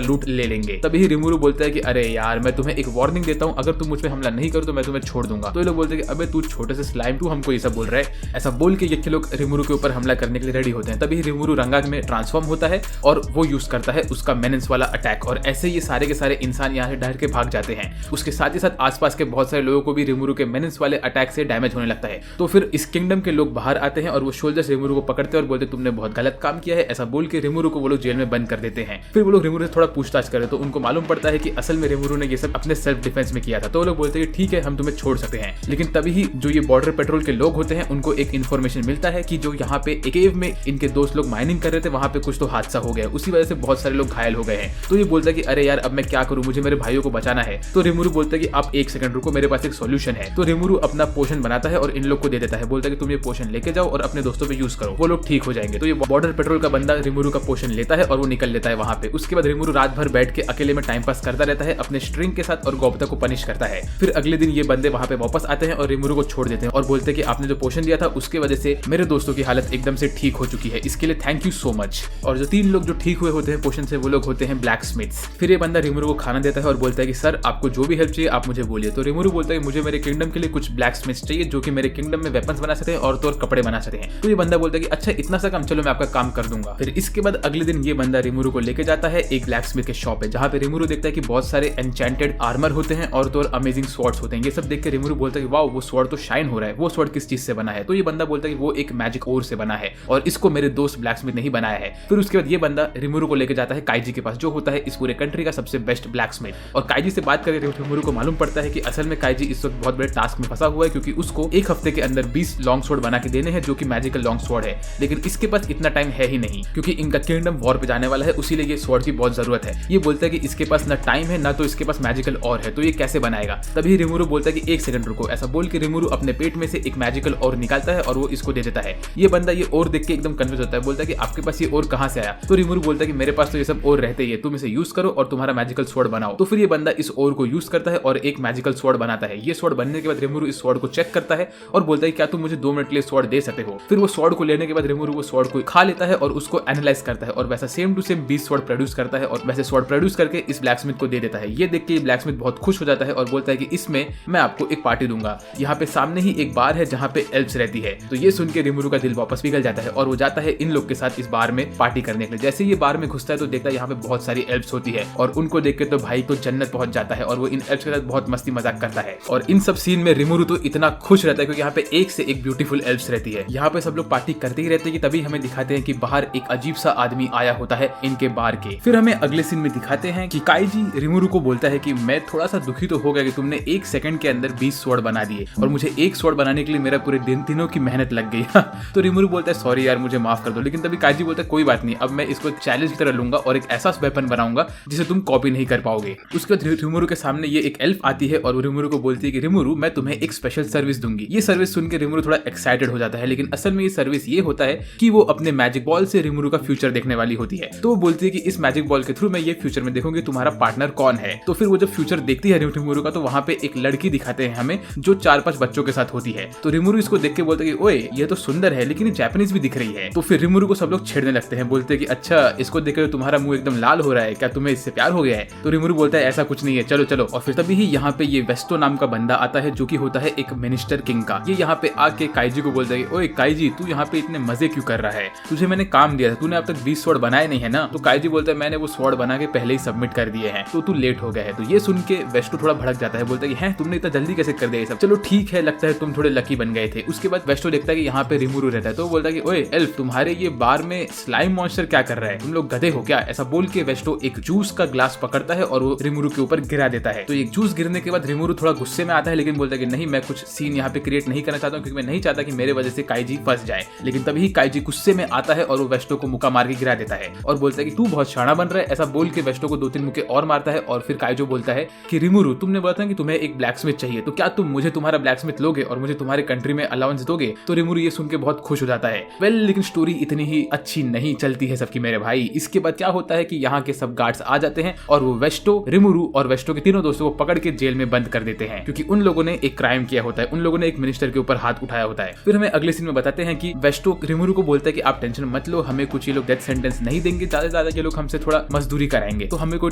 लूट ले लेंगे। तभी रिमुरु बोलता है कि अरे यार मैं तुम्हें एक वार्निंग देता हूँ, अगर तुम मुझ पे हमला नहीं करो तो मैं तुम्हें छोड़ दूंगा। तो ये लोग बोलते हैं कि अबे तू छोटे से स्लाइम, तू हमको ये सब बोल रहा है। ऐसा बोल के ये लोग रिमुरु के ऊपर हमला करने के लिए रेडी होते हैं। तभी रिमुरु रंगाग में ट्रांसफॉर्म होता है और वो यूज करता है उसका मेनेंस वाला अटैक, और ऐसे ये सारे के सारे इंसान यहाँ से डर के भाग जाते हैं। उसके साथ ही साथ आसपास के बहुत सारे लोगों को भी रिमुरु के मेनेंस वाले अटैक से डैमेज होने लगता है। तो फिर इस किंगडम के लोग बाहर आते हैं और वो सोल्जर्स रिमुरु को पकड़ते हैं और बोलते तुमने बहुत गलत काम किया है। ऐसा बोल के रिमुरु को वो लोग जेल में बंद कर देते हैं। फिर वो लोग रिमुरु से थोड़ा पूछताछ करे तो उनको मालूम पड़ता है कि असल में रिमुरु ने ये सब अपने सेल्फ डिफेंस में किया था। तो वो लोग बोलते हैं कि ठीक है हम तुम्हें छोड़ सकते हैं। लेकिन तभी ही जो ये बॉर्डर पेट्रोल के लोग होते हैं उनको एक इन्फॉर्मेशन मिलता है कि जो यहाँ पे एक केव में इनके दोस्त लोग माइनिंग कर रहे थे वहां पे कुछ तो हादसा हो गया, उसी वजह से बहुत सारे लोग घायल हो गए हैं। तो ये बोलता है कि अरे यार अब मैं क्या करूं, मुझे मेरे भाइयों को बचाना है। तो रिमुरु बोलता है कि आप एक सेकंड रुको, मेरे पास एक सॉल्यूशन है। तो रिमुरु अपना पोशन बनाता है और इन लोग को दे देता है, बोलता है कि तुम ये पोशन लेके जाओ और अपने दोस्तों पे यूज करो, वो लोग ठीक हो जाएंगे। तो ये बॉर्डर पेट्रोल का बंदा रिमुरु का पोशन लेता है और वो निकल लेता है वहां पे। उसके बाद रिमुरु रात भर बैठ के अकेले में टाइम पास करता रहता है अपने स्ट्रिंग के साथ और गौबता को पनिश करता है। फिर अगले दिन ये बंदे वहां पे वापस आते हैं और रिमुरु को छोड़ देते हैं और बोलते हैं कि आपने जो पोशन दिया था उसके वजह से मेरे दोस्तों की हालत एकदम से ठीक हो चुकी है, इसके लिए थैंक यू सो मच। और जो 3 लोग जो ठीक हुए होते हैं पोशन से वो लोग होते हैं ब्लैक स्मिथ्स। फिर ये बंदा रिमुरु को खाना देता है और बोलता है कि सर आपको जो भी हेल्प चाहिए आप मुझे बोलिए। तो रिमुरु बोलता है कि मुझे मेरे किंगडम के लिए कुछ ब्लैक स्मिथ्स चाहिए जो कि मेरे किंगडम में वेपन्स बना सकते हैं और तो और कपड़े बना सकते हैं। तो ये बंदा बोलता है कि अच्छा इतना सा काम, चलो मैं आपका काम कर दूंगा। फिर इसके बाद अगले दिन ये बंदा रिमुरु को लेके जाता है एक ब्लैक स्मिथ के शॉप पे, जहाँ पे रिमुरु देखता है कि बहुत सारे एन्चेंटेड आर्मर होते हैं और तो और अमेजिंग स्वॉर्ड्स होते हैं। ये सब देख के रिमुरु बोलता है कि वाओ वो स्वॉर्ड तो शाइन हो रहा है, वो स्वॉर्ड किस चीज से बना है? तो ये बंदा बोलता है कि वो एक मैजिक ओर से बना है और इसको मेरे दोस्त ब्लैक स्मिथ ने ही बनाया है। फिर उसके बाद ये बंदा रिमुरु को लेके जाता है काइजी के पास, जो होता है इस पूरे कंट्री का सबसे बेस्ट ब्लैक स्मिथ। और काइजी से बात करके रिमुरु को मालूम पड़ता है कि असल में काइजी इस वक्त बहुत बड़े टास्क में फंसा हुआ है, क्योंकि उसको एक हफ्ते के अंदर 20 लॉन्ग स्वॉर्ड बना के देने हैं जो कि मैजिकल लॉन्ग स्वॉर्ड है। लेकिन इसके पास इतना टाइम है ही नहीं, क्योंकि इनका किंगडम वॉर पे जाने वाला है, उसीलिए ये स्वॉर्ड की बहुत जरूरत है। ये बोलता है कि इसके पास ना टाइम है ना तो इसके पास मैजिकल और है, तो ये कैसे बनाएगा? तभी रिमुरु बोलता है कि एक सेकंड रुको। ऐसा बोल के रिमुरु अपने पेट में से एक मैजिकल और निकालता है और वो इसको दे देता है। ये बंदा ये और देख के एकदम कंफ्यूज होता है, बोलता है कि आपके पास ये और कहां से आया? तो रिमुरु बोलता है कि मेरे पास तो ये सब और रहते ही है, तुम इसे यूज करो और तुम्हारा मैजिकल स्वॉर्ड बनाओ। तो फिर ये बंदा इस और को यूज करता है और एक मैजिकल स्वॉर्ड बनाता है। ये स्वॉर्ड बनने के बाद रिमुरु इस स्वॉर्ड को चेक करता है और बोलता है क्या तुम मुझे 2 मिनट के लिए स्वॉर्ड दे सकते हो? फिर वो स्वॉर्ड को लेने के बाद रिमुरु वो स्वॉर्ड को खा लेता है और उसको एनालाइज करता है और वैसा same to same 20 sword produce करता है और वैसे स्वॉर्ड प्रोड्यूस करके इस ब्लैक स्मिथ को दे देता है। ये देख के ब्लैक स्मिथ बहुत खुश हो जाता है और बोलता है कि इसमें मैं आपको एक पार्टी दूंगा। यहाँ पे सामने ही एक बार है जहाँ पे एल्फ्स रहती है। तो ये सुन के रिमुरु का दिल वापस पिघल जाता है और वो जाता है इन लोग के साथ इस बार में पार्टी करने के लिए। जैसे ये बार में घुसता है तो देखता है यहाँ पे बहुत सारी एल्फ्स होती है और उनको देख के तो भाई तो जन्नत पहुंच जाता है और वो इन एल्फ्स के साथ बहुत मस्ती मजाक करता है। और इन सब सीन में रिमुरु तो इतना खुश रहता है क्योंकि यहाँ पे एक से एक ब्यूटीफुल एल्फ्स रहती है। यहाँ पे सब लोग पार्टी करते ही रहते हैं कि तभी हमें दिखाते हैं कि बाहर एक अजीब सा आदमी आया होता है इनके बार के। फिर हमें अगले सीन में दिखाते हैं कि काइजी रिमुरु को बोलता है कि मैं थोड़ा सा दुखी तो हो गया कि तुमने 1 सेकंड के अंदर 20 स्वॉर्ड बना दिए और मुझे एक स्वॉर्ड बनाने के लिए मेरा पूरे दिनों की मेहनत लग गई। तो रिमुरु बोलता है सॉरी यार मुझे माफ कर दो। लेकिन तभी काइजी बोलता है कोई बात नहीं, अब मैं इसको चैलेंज की तरह लूंगा और एक ऐसा वेपन बनाऊंगा जिसे तुम कॉपी नहीं कर पाओगे। उसके बाद रिमुरु के सामने ये एक एल्फ आती है और रिमुरु को बोलती है कि रिमुरु मैं तुम्हें एक स्पेशल सर्विस दूंगी। ये सर्विस सुन के रिमुरु थोड़ा एक्साइटेड हो जाता है, लेकिन असल में ये सर्विस ये होता है कि वो अपने मैजिक बॉल से रिमुरु का फ्यूचर देखने वाली होती है। तो वो बोलती है कि इस मैजिक बॉल के थ्रू मैं ये फ्यूचर में देखूंगी तुम्हारा पार्टनर कौन है। तो फिर वो जब फ्यूचर देखती है रिमुरु का तो वहां पे एक लड़की दिखाते हैं हमें जो 4-5 बच्चों के साथ होती है। तो रिमुरु इसको देख के बोलते हैं कि ओए ये तो सुंदर है लेकिन ये जापानीज भी दिख रही है। तो फिर रिमुरु को सब लोग छेड़ने लगते हैं, बोलते हैं कि अच्छा इसको देख कर तुम्हारा मुंह एकदम लाल हो रहा है, क्या तुम्हें इससे प्यार हो गया है? तो रिमुरु बोलता है ऐसा कुछ नहीं है, चलो चलो। और फिर तभी ही यहाँ पे ये वेस्टो नाम का बंदा आता है जो कि होता है एक मिनिस्टर किंग का। ये यहाँ पे आके काइजी को बोलता है ओए काइजी तू यहाँ पे इतने मजे क्यों कर रहा है? तुझे मैंने काम दिया था, तूने अब तक 20 स्वॉर्ड बनाए नहीं है ना? तो काइजी बोलता है मैंने वो स्वॉर्ड बना के पहले ही सबमिट कर दिए हैं, तो तू लेट हो गया है। तो ये सुन के वेस्टो थोड़ा भड़क जाता है, बोलता है कि हैं तुमने इतना जल्दी कैसे कर दिया ये सब? चलो ठीक है, लगता है तुम थोड़े लकी बन गए थे। उसके बाद वेस्टो देखता है कि यहाँ पे रिमुरु रहता है तो बोलता है कि ओए एल्फ तुम्हारे ये बार में स्लाइम मॉन्स्टर क्या कर रहा है? तुम लोग गधे हो क्या? ऐसा बोल के वेस्टो एक जूस का ग्लास पकड़ता है और वो रिमुरु के ऊपर गिरा देता है। तो एक जूस गिरने के बाद रिमुरु थोड़ा गुस्से में आता है, लेकिन बोलता है कि नहीं मैं कुछ सीन यहाँ पे क्रिएट नहीं करना चाहता हूँ क्योंकि मैं नहीं चाहता कि मेरे वजह से काइजी फंस जाए। लेकिन तभी काइजी गुस्से में आता है और वो वेस्टो को मुक्का मार के गिरा देता है और बोलता है कि तू बहुत शाना बन रहा है। ऐसा बोल के वेस्टो को 2-3 मुक्के और मारता है और फिर काइजो बोलता है कि रिमुरु तुमने बोला था कि तुम्हें एक ब्लैक स्मिथ चाहिए, तो क्या तुम मुझे तुम्हारा ब्लैक स्मिथ लोगे और मुझे तुम्हारे कंट्री में अलाउंस दोगे? तो रिमुरु ये सुन के बहुत खुश हो जाता है। लेकिन स्टोरी इतनी ही अच्छी नहीं चलती है सबकी मेरे भाई। इसके बाद क्या होता है कि यहाँ के सब गार्ड्स आ जाते हैं और वो वेस्टो, रिमुरु और वेस्टो के तीनों दोस्तों को पकड़ के जेल में बंद कर देते हैं क्योंकि उन लोगों ने एक क्राइम किया होता है, उन लोगों ने एक मिनिस्टर के ऊपर हाथ उठाया होता है। फिर हमें अगले सीन में बताते हैं कि वेस्टो रिमुरु को बोलता है कि आप टेंशन मत लो, तो हमें कुछ ये लोग डेथ सेंटेंस नहीं देंगे, ज्यादा से ज्यादा ये लोग हमसे थोड़ा मजदूरी कराएंगे, तो हमें कोई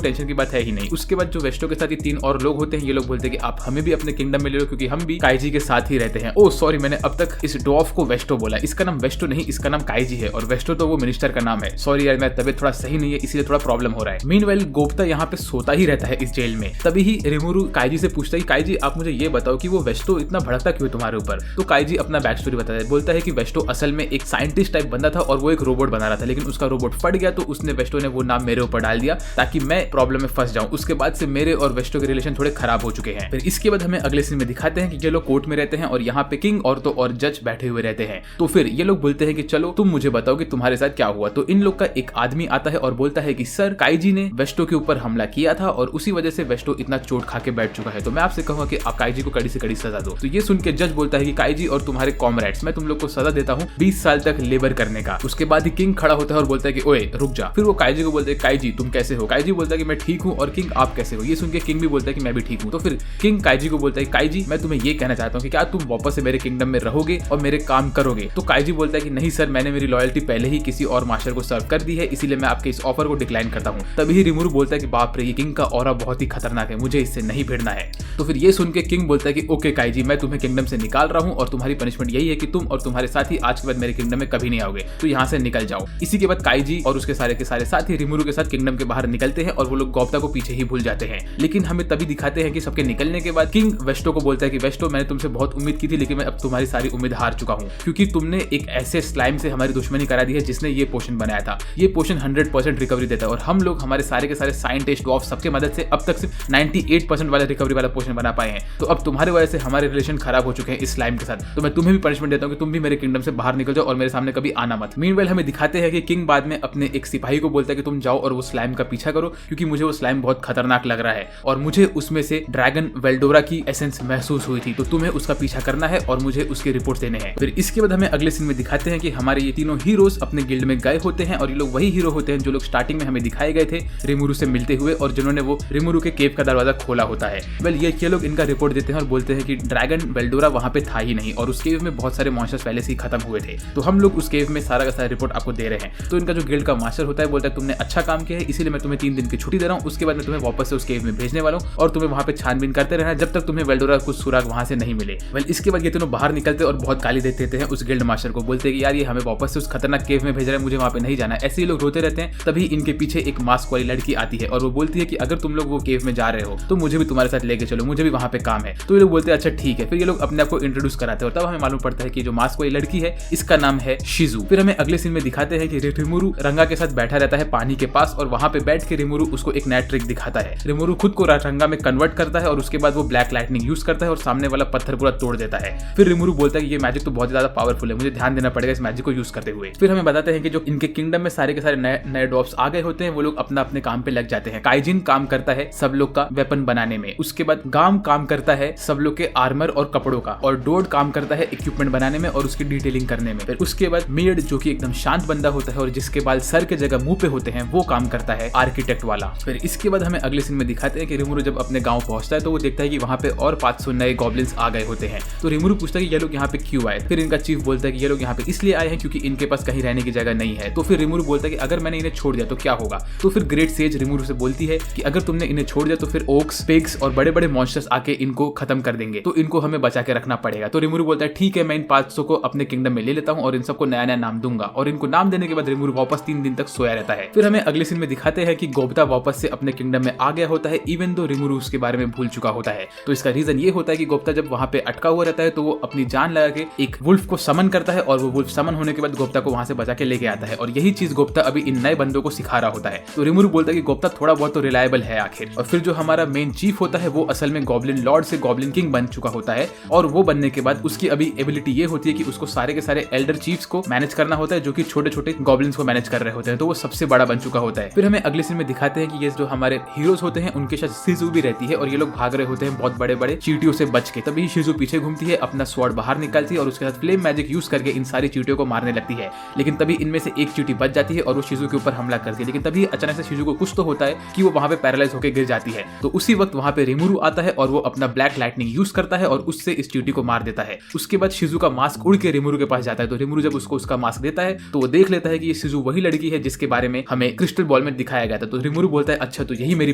टेंशन की बात है ही नहीं। उसके बाद जो वेस्टो के साथ ये 3 और लोग होते हैं, ये लोग बोलते हैं कि आप हमें भी अपने किंगडम में ले लो क्योंकि हम भी काइजी के साथ ही रहते हैं। ओ सॉरी, मैंने अब तक इस डॉफ को वेस्टो बोला, इसका नाम वेस्टो नहीं, इसका नाम काइजी है और वेस्टो तो वो मिनिस्टर का नाम है। सॉरी यार, मेरा तबियत थोड़ा सही नहीं है इसलिए थोड़ा प्रॉब्लम हो रहा है। मीनवाइल गोप्ता यहाँ पे सोता ही रहता है इस जेल में। तभी ही रिमुरु काइजी से पूछता है काइजी आप मुझे ये बताओ कि वो वेस्टो इतना भड़कता क्यों तुम्हारे ऊपर। तो काइजी अपना बैक स्टोरी बताता है, बोलता है कि वेस्टो असल में एक साइंटिस्ट टाइप बंदा था और वो एक रोबोट बना रहा था, लेकिन उसका रोबोट फट गया तो उसने वेस्टो ने वो नाम मेरे ऊपर डाल दिया ताकि मैं प्रॉब्लम में फंस जाऊं। उसके बाद से मेरे और वेस्टो के रिलेशन थोड़े खराब हो चुके हैं। फिर इसके बाद हमें अगले सीन में दिखाते हैं कि ये लोग कोर्ट में रहते हैं और यहाँ पे किंग और तो और जज बैठे हुए रहते हैं। तो फिर ये लोग बोलते हैं कि चलो तुम मुझे बताओ कि तुम्हारे साथ क्या हुआ। तो इन लोग का एक आदमी आता है और बोलता है कि सर काइजी ने वेस्टो के ऊपर हमला किया था और उसी वजह से वेस्टो इतना चोट खा के बैठ चुका है, तो मैं आपसे कहूंगा कि आप काइजी को कड़ी से कड़ी सजा दो। तो ये सुन के जज बोलता है कि काइजी और तुम्हारे कॉमरेड्स, मैं तुम लोग को सजा देता हूँ 20 साल तक लेबर करने का। उसके बाद ही किंग खड़ा होता है और बोलता है कि ओए रुक जा। फिर वो काइजी को बोलते हैं काइजी तुम कैसे हो। काइजी बोलता है कि मैं ठीक हूँ और किंग आप कैसे हो। ये सुन के किंग भी बोलता है कि मैं भी ठीक हूँ। तो फिर किंग काइजी को बोलता है काइजी मैं तुम्हें ये कहना चाहता हूँ कि क्या तुम वापस से मेरे किंगडम में रहोगे और मेरे काम करोगे। तो काइजी बोलता है कि नहीं सर, मैंने मेरी लॉयल्टी पहले ही किसी और मास्टर को सर्व कर दी है, इसीलिए मैं आपके इस ऑफर को डिक्लाइन करता हूँ। तभी रिमुरु बोलता है कि बाप रे, ये किंग का ऑरा बहुत ही खतरनाक है, मुझे इससे नहीं भिड़ना है। तो फिर ये सुन के किंग बोलता है कि ओके काइजी, मैं तुम्हें किंगडम से निकाल रहा हूँ और तुम्हारी पनिशमेंट यही है कि तुम और तुम्हारे साथी आज के बाद मेरे किंगडम में कभी नहीं आओगे, तो यहाँ से निकल जाओ। इसी के बाद काइजी और उसके सारे के सारे साथी रिमुरु के साथ किंगडम के बाहर निकलते हैं और वो लोग गोप्ता को पीछे ही भूल जाते हैं। लेकिन हमें तभी दिखाते हैं कि सबके निकलने के बाद किंग वेस्टो को बोलता है कि वेस्टो मैंने तुमसे बहुत उम्मीद की थी, लेकिन मैं अब तुम्हारी सारी उम्मीद हार चुका हूँ क्योंकि तुमने एक ऐसे स्लाइम से हमारी दुश्मनी करा दी है जिसने ये पोशन बनाया था। ये पोशन 100% रिकवरी देता है और हम लोग हमारे सारे के सारे साइंटिस्ट डॉफ सबके मदद से अब तक सिर्फ 98% वाला रिकवरी वाला पोशन बना पाए हैं। तो अब तुम्हारे वजह से हमारे रिलेशन खराब हो चुके हैं इस स्लाइम के साथ, तो मैं तुम्हें भी पनिशमेंट देता हूँ कि तुम भी मेरे किंगडम से बाहर निकल जाओ और मेरे सामने कभी आना मत। मीनवाइल हमें दिखाते हैं कि किंग बाद में अपने एक सिपाही को बोलता है कि तुम जाओ और वो स्लाइम का पीछा करो क्योंकि मुझे वो स्लाइम बहुत खतरनाक लग रहा है और मुझे उसमें से ड्रैगन वेल्डोरा की एसेंस महसूस हुई थी, तो तुम्हें उसका पीछा करना है और मुझे उसके रिपोर्ट देने हैं। फिर इसके बाद हमें अगले सीन में दिखाते हैं कि हमारे ये तीनों हीरोज अपने गिल्ड में गए होते हैं और ये लोग वही हीरो होते हैं जो लोग स्टार्टिंग में हमें दिखाए गए थे रिमुरु से मिलते हुए और जिन्होंने वो रिमुरु के केव का दरवाजा खोला होता है। वेल ये लोग इनका रिपोर्ट देते हैं और बोलते हैं कि ड्रैगन वेल्डोरा वहां पे था ही नहीं और उस केव में बहुत सारे मॉन्स्टर्स पहले से ही खत्म हुए थे, तो हम लोग उस केव में सारा का सारा रिपोर्ट आपको दे रहे हैं। तो इनका जो गिल्ड का मास्टर होता है बोलता है तुमने अच्छा काम किया है, इसीलिए मैं तुम्हें 3 दिन की छुट्टी दे रहा हूँ, उसके बाद मैं तुम्हें वापस से उस केव में भेजने वाला हूँ और तुम्हें वहां पे छानबीन करते रहना जब तक तुम्हें वेल्डोरा कुछ सुराग वहां से नहीं मिले। वेल इसके बाद ये तीनों बाहर निकलते और बहुत गाली देते हैं उस गिल्ड मास्टर को, बोलते हैं कि यार ये हमें वापस से उस खतरनाक केव में भेज रहा है, मुझे वहां पे नहीं जाना। ऐसे ही लोग रोते रहते हैं। तभी इनके पीछे एक मास्क वाली लड़की आती है और वो बोलती है कि अगर तुम लोग वो केव में जा रहे हो तो मुझे भी तुम्हारे साथ लेके चलो, मुझे भी वहां पे काम है। तो ये लोग बोलते हैं अच्छा ठीक है। फिर ये लोग अपने आप को इंट्रोड्यूस कराते हैं और तब हमें मालूम पड़ता है कि जो मास्क वाली लड़की है इसका नाम है शिजू। फिर हमें अगले सीन में दिखाते हैं कि रिमुरु रंगा के साथ बैठा रहता है पानी के पास और वहां पे बैठ के रिमुरु उसको एक नया ट्रिक दिखाता है। रिमुरु खुद को रंगा में कन्वर्ट करता है और उसके बाद वो ब्लैक लाइटनिंग यूज करता है और सामने वाला पत्थर पूरा तोड़ देता है। फिर रिमुरु बोलता है कि ये मैजिक तो बहुत ज्यादा पावरफुल है, मुझे ध्यान देना पड़ेगा इस मैजिक को यूज करते हुए। फिर हमें बताते हैं कि जो इनके किंगडम में सारे के सारे नए डॉप्स आ गए होते हैं वो लोग अपना अपने काम पे लग जाते हैं। काइजिन काम करता है सब लोग का वेपन बनाने में, उसके बाद गाम काम करता है सब लोग के आर्मर और कपड़ों का, और डोड काम करता है इक्विपमेंट बनाने में और उसकी डिटेलिंग करने में। फिर उसके बाद मियड जो कि एकदम शांत बंदा होता है और जिसके बाल सर के जगह मुंह पे होते हैं वो काम करता है आर्किटेक्ट वाला। फिर इसके बाद हमें अगले सीन में दिखाते हैं कि रिमुरु जब अपने गांव पहुंचता है तो वो देखता है कि वहां पे और 500 नए गॉब्लिन्स आ गए होते हैं। तो रिमुरु पूछता है कि ये लोग यहाँ पे क्यों आए। फिर इनका चीफ बोलता है कि ये लोग यहाँ पे इसलिए आए हैं क्योंकि इनके पास कहीं रहने की जगह नहीं है। तो फिर रिमुरु बोलता है कि अगर मैंने इन्हें छोड़ दिया तो क्या होगा। तो फिर ग्रेट सेज रिमुरु से बोलती है कि अगर तुमने इन्हें छोड़ दिया तो फिर ओक्स, पिग्स और बड़े बड़े मॉन्स्टर्स आके इनको खत्म कर देंगे, तो इनको हमें बचा के रखना पड़ेगा। तो रिमुरु बोलता है ठीक है, मैं इन 500 को अपने किंगडम में ले लेता हूँ और इन सबको नया नया नाम दूंगा। और इनको नाम देने के बाद रिमुरु वापस 3 दिन तक सोया रहता है। फिर हमें अगले सीन में दिखाते हैं कि गोप्ता वापस से अपने किंगडम में आ गया होता है, इवन दो रिमुरु उसके बारे में भूल चुका होता है। तो इसका रीजन ये होता है कि गोप्ता जब वहां पे अटका हुआ रहता है तो वो अपनी जान लगा के एक वुल्फ को समन करता है और वो वुल्फ समन होने के बाद गोप्ता को वहां से बचा के लेके आता है और यही चीज गोप्ता अभी इन नए बंदों को सिखा रहा होता है। तो रिमुरु बोलता है कि गोप्ता थोड़ा बहुत तो रिलायबल है आखिर। और फिर जो हमारा मेन चीफ होता है वो असल में गॉब्लिन लॉर्ड से गॉब्लिन किंग बन चुका होता है और वो बनने के बाद उसकी अभी एबिलिटी ये होती है कि उसको सारे के सारे एल्डर चीफ्स को मैनेज करना होता है जो कि छोटे छोटे गॉब्लिन्स को मैनेज कर रहे होते हैं। तो वो सबसे बड़ा बन चुका होता है। फिर हमें अगले सीन में दिखाते हैं कि ये जो हमारे हीरोज होते हैं उनके साथ शिजू भी रहती है और ये लोग भाग रहे होते हैं बहुत बड़े बड़े चींटियों से बच के। तभी शिजू पीछे घूमती है, अपना स्वॉर्ड बाहर निकालती है और उसके साथ फ्लेम मैजिक यूज करके इन सारी चींटियों को मारने लगती है। लेकिन तभी इनमें से एक चींटी बच जाती है और वो शिजू के ऊपर हमला करती है। लेकिन तभी अचानक से शिजू को कुछ तो होता है कि वो वहां पे पैरालाइज होकर गिर जाती है। तो उसी वक्त वहां पे रिमुरु आता है और वो अपना ब्लैक लाइटनिंग यूज करता है और उससे इस चींटी को मार देता है। उसके बाद शिजू का मास्क उड़ के रिमुरु के पास जाता है। तो रिमुरु जब उसको उसका मास्क देता है तो वो देख लेता है कि ये शिजू वही लड़की है जिसके बारे में हमें क्रिस्टल बॉल में दिखाया गया था। तो रिमुरु बोलता है अच्छा तो यही मेरी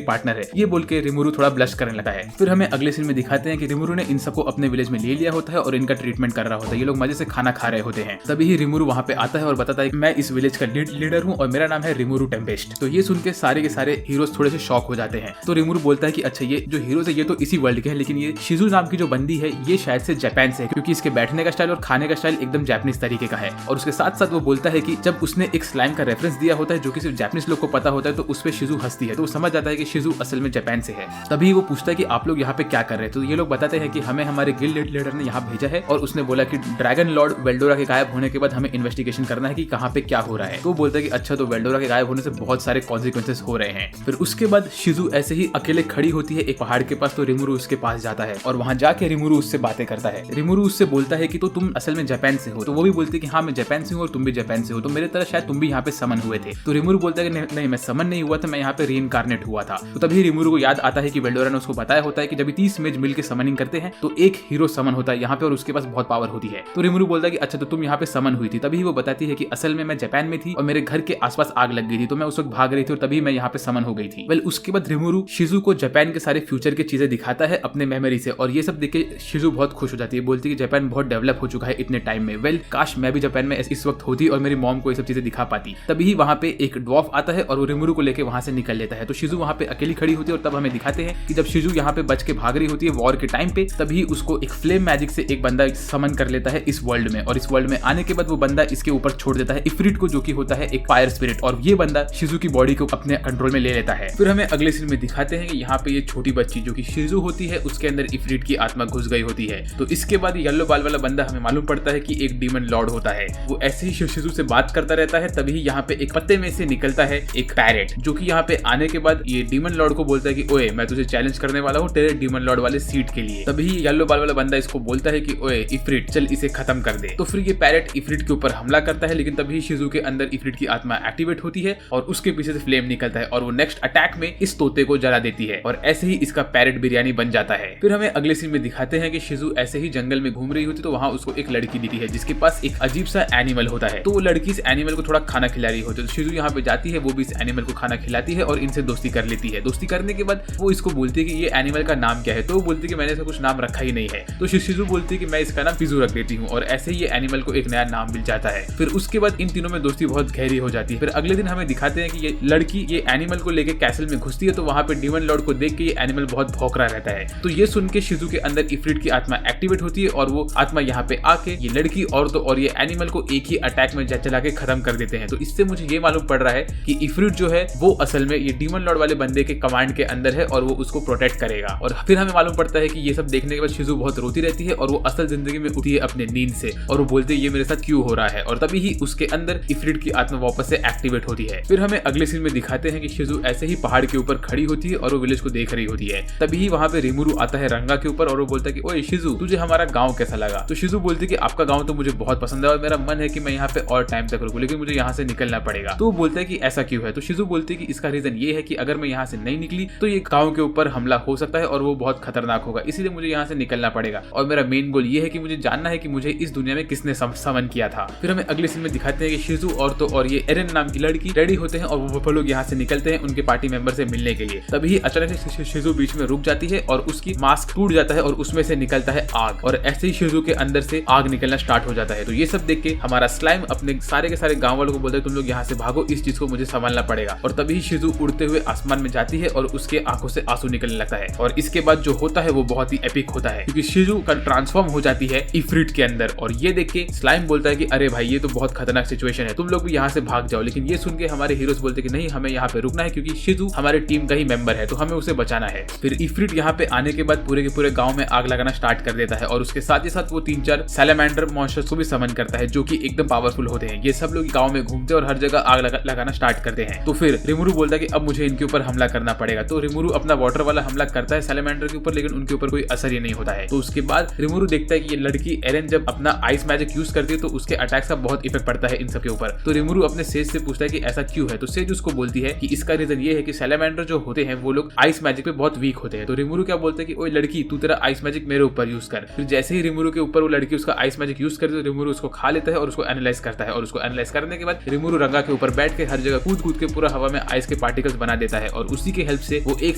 पार्टनर है। ये बोल के रिमुरु थोड़ा ब्लश करने लगा है। फिर हमें अगले सीन में दिखाते हैं कि रिमुरु ने इन सबको अपने विलेज में ले लिया होता है और इनका ट्रीटमेंट कर रहा होता है। ये लोग मजे से खाना खा रहे होते हैं। तभी ही रिमुरु वहाँ पे आता है और बताता है कि मैं इस विलेज का लीडर हूँ और मेरा नाम है रिमुरु टेम्पेस्ट। तो ये सुन के सारे हीरोज थोड़े से शॉक हो जाते हैं। तो रिमुरु बोलता है कि अच्छा ये जो हीरोज है ये तो इसी वर्ल्ड के हैं, लेकिन ये शिजू नाम की जो बंदी है ये शायद से जापान से है, क्योंकि इसके बैठने का स्टाइल और खाने का स्टाइल एकदम जापानीज तरीके का है। और उसके साथ साथ वो बोलता है कि जब उसने एक स्लाइम का रेफरेंस दिया होता है जो कि सिर्फ जापानीज लोग को पता होता है, तो उस पे शिजू हंसती है। तो वो समझ जाता है कि शिजू असल में जापान से है। तभी वो पूछता है कि आप लोग यहाँ पे क्या कर रहे हैं। तो ये लोग बताते हैं कि हमें हमारे गिल्ड लीडर ने यहाँ भेजा है और उसने बोला कि ड्रैगन लॉर्ड वेल्डोरा के गायब होने के बाद हमें इन्वेस्टिगेशन करना है कि कहाँ पे क्या हो रहा है। तो बोलता है कि अच्छा तो वेल्डोरा के गायब होने से बहुत सारे कॉन्सिक्वेंसेस हो रहे हैं। फिर उसके बाद शिजू ऐसे ही अकेले खड़ी होती है एक पहाड़ के पास। तो रिमुरु उसके पास जाता है और वहां जाके रिमुरु उससे बातें करता है। रिमुरु उससे बोलता है कि तो तुम असल में जापान से हो। तो वो भी बोलती है कि हाँ मैं जापान से हूँ और तुम भी जापान से हो, तो मेरे तरह शायद तुम भी यहाँ पे समन हुए थे। तो रिमुरु बोलता है कि नहीं मैं समन नहीं हुआ था, मैं यहाँ पे रीइंकार्नेट हुआ था। तो तभी रिमुरु को याद आता है कि वेल्डोरा ने उसको बताया होता है कि जब 30 मेज मिलकर समनिंग करते हैं तो एक हीरो समन होता है यहाँ पे और उसके पास बहुत पावर होती है। तो रिमुरु बोलता है कि अच्छा तो तुम यहाँ पे समन हुई थी। तभी वो बताती है कि असल में मैं जापान में थी और मेरे घर के आसपास आग लग गई थी, तो मैं उस वक्त भाग रही थी और तभी मैं यहाँ पे समन हो गई थी। वेल उसके बाद रिमुरु शिजू को जापान के सारे फ्यूचर की चीजें दिखाता है अपने मेमोरी से, और ये सब देख के शिजू बहुत खुश हो जाती है। बोलती है कि जापान बहुत डेवलप हो चुका है इतने टाइम में। वेल काश मैं भी जापान में इस वक्त होती और मेरी मॉम को ये सब चीजें दिखा पाती। तभी वहाँ पे एक ड्वार्फ आता है और वो रिमुरु को लेके वहाँ से निकल लेता है। तो शिजू वहाँ पे अकेली खड़ी होती है और तब हमें दिखाते हैं कि जब शिजू यहाँ पे बच के भाग रही होती है वॉर के टाइम पे, तभी उसको एक फ्लेम मैजिक से एक बंदा समन कर लेता है इस वर्ल्ड में। और इस वर्ल्ड में आने के बाद वो बंदा इसके ऊपर छोड़ देता है इफ्रिट को, जो कि होता है एक फायर स्पिरिट, और ये बंदा शिजू की बॉडी को अपने कंट्रोल में ले लेता है। फिर हमें अगले सीन में दिखाते हैं कि यहाँ पे ये छोटी बच्ची जो कि शिजू होती है उसके अंदर इफ्रिट की आत्मा घुस गई होती है। तो इसके बाद येलो बाल वाला बंदा हमें मालूम पड़ता है कि एक डीमन लॉर्ड होता है। वो ऐसे ही शिजू से बात करता रहता है। तभी यहाँ पे एक पत्ते में से निकलता है एक पैरेट, जो कि यहाँ पे आने के बाद ये डीमन लॉर्ड को बोलता है कि ओए मैं तुझे चैलेंज करने वाला हूँ तेरे डीमन लॉर्ड वाले सीट के लिए। तभी येलो बाल वाला बंदा इसको बोलता है कि ओए इफ्रिट चल इसे खत्म कर दे। तो फिर ये पैरेट इफ्रिट के ऊपर हमला करता है, लेकिन तभी शिजू के अंदर इफ्रिट की आत्मा एक्टिवेट होती है और उसके पीछे से फ्लेम निकलता है और वो नेक्स्ट अटैक में इस तोते को जला देती है और ऐसे ही इसका पैरेट बिरयानी बन जाता है। फिर हमें अगले सीन में दिखाते हैं कि शिजू ऐसे ही जंगल में घूम रही होती तो वहाँ उसको एक लड़की दिखती है जिसके पास एक अजीब सा एनिमल होता है। तो वो लड़की इस एनिमल को थोड़ा खाना खिला रही होती है। तो शिजू यहाँ पे जाती है, वो भी इस एनिमल को खाना खिलाती है और इनसे दोस्ती कर लेती है। दोस्ती करने के बाद वो इसको बोलती है कि ये एनिमल का नाम क्या है। तो वो बोलती है कि मैंने इसका कुछ नाम रखा ही नहीं है। तो शिजू बोलती है कि मैं इसका नाम फिजू रख देती हूँ और ऐसे ही ये एनिमल को एक नया नाम मिल जाता है। फिर उसके बाद इन तीनों में दोस्ती बहुत गहरी हो जाती है। फिर अगले दिन हमें दिखाते हैं कि ये लड़की ये एनिमल को लेकर कैसल में घुसती है। तो वहाँ पे डीमन लॉर्ड को देख के ये एनिमल बहुत भौंकरा रहता है। तो ये सुन के शिजू के अंदर इफ्रिट की आत्मा एक्टिवेट होती है और वो आत्मा यहाँ पे आके ये लड़की और ये एनिमल को एक ही अटैक में चला के खत्म कर देते हैं। तो इससे मुझे ये मालूम पड़ रहा है कि इफ्रिट जो है वो असल में ये डीमन लॉर्ड वाले बंदे के कमांड के अंदर है और वो उसको प्रोटेक्ट करेगा। और फिर हमें मालूम पड़ता है कि ये सब देखने के बाद शिजू बहुत रोती रहती है और वो असल जिंदगी में उठी है अपने नींद से और वो बोलते हैं ये मेरे साथ क्यों हो रहा है। और तभी ही उसके अंदर इफ्रिट की आत्मा वापस से एक्टिवेट होती है। फिर हमें अगले सीन में दिखाते हैं कि शिजू ऐसे ही पहाड़ के ऊपर खड़ी होती है और वो विलेज को देख रही होती है। तभी ही वहाँ पे रिमुरु आता है रंगा के ऊपर और वो बोलता है कि ओए शिजू तुझे हमारा गाँव कैसा लगा। तो शिजू बोलती है कि आपका गाँव तो मुझे बहुत पसंद है और मेरा मन है कि मैं यहाँ पे और टाइम तक रुकूं, लेकिन मुझे यहाँ से निकलना पड़ेगा। तो वो बोलता है कि ऐसा क्यों है। तो शिजू बोलती है कि इसका रीजन ये है कि अगर मैं यहाँ से नहीं निकली तो ये गाँव के ऊपर हमला हो सकता है और वो बहुत खतरनाक होगा, इसीलिए मुझे यहाँ से निकलना पड़ेगा और मेरा मेन गोल ये है कि मुझे जानना है कि मुझे इस दुनिया में किसने समन किया था। फिर हमें अगले सीन में दिखाते हैं कि शिजू और ये एरन नाम की लड़की रेडी होते हैं और वो लोग यहाँ से निकलते हैं उनके पार्टी मेंबर से मिलने के लिए। तभी अचानक से शिजू बीच में रुक जाती है और उसकी मास्क टूट जाता है और उसमें से निकलता है आग और ऐसे ही शिजू के अंदर से आग निकलना स्टार्ट हो जाता है। तो ये सब देख के हमारा स्लाइम अपने सारे के सारे गांव वालों को बोलता है तुम लोग यहाँ से भागो, इस चीज को मुझे संभालना पड़ेगा। और तभी शिजू उड़ते हुए आसमान में जाती है और उसके आंखों से आंसू निकलने लगता है। और इसके बाद जो होता है वो बहुत ही एपिक होता है क्योंकि शिजू का ट्रांसफॉर्म हो जाती है इफ्रिट के अंदर। और ये देख के स्लाइम बोलता है कि अरे भाई ये तो बहुत खतरनाक सिचुएशन है, तुम लोग भी यहाँ से भाग जाओ। लेकिन ये सुन के हमारे हीरोज बोलते कि नहीं हमें यहाँ पे रुकना है क्योंकि शिजू हमारे टीम का ही मेंबर है, तो हमें उसे बचाना है। फिर इफ्रिट यहाँ पे आने के बाद पूरे के पूरे गांव में आग लगाना स्टार्ट कर देता है और उसके साथ ही साथ वो 3-4 सैलामेंडर मॉन्स्टर्स को भी समन करता है जो कि एकदम पावरफुल होते हैं। ये सब लोग गांव में घूमते हैं और हर जगह आग लगाना स्टार्ट करते हैं। तो फिर रिमुरु बोलता है कि अब मुझे इनके ऊपर हमला करना पड़ेगा। तो रिमुरु अपना वाटर वाला हमला करता है सैलामेंडर के ऊपर, लेकिन उनके ऊपर कोई असर ही नहीं होता है। तो उसके बाद रिमुरु देखता है कि ये लड़की एरन जब अपना आइस मैजिक यूज करती है तो उसके अटैक्स का बहुत इफेक्ट पड़ता है इन सब के ऊपर। तो रिमुरु अपने सेज से पूछता है कि ऐसा क्यों है। तो सेज उसको बोलती है कि इसका रीजन ये है कि सैलामेंडर जो होते हैं वो लोग आइस मैजिक पे बहुत वीक होते हैं। तो रिमुरु क्या बोलता है कि ओए लड़की तू तेरा आइस मैजिक मेरे ऊपर यूज कर। फिर जैसे ही रिमुरु के ऊपर वो लड़की उसका आइस मैजिक यूज करती है तो रिमुरु उसको खा लेता है और उसको एनालाइज करता है और उसको एनालाइज करने के बाद रिमुरु रंगा के ऊपर बैठ के हर जगह कूद कूद के पूरा हवा में आइस के पार्टिकल्स बना देता है और उसी की हेल्प से वो एक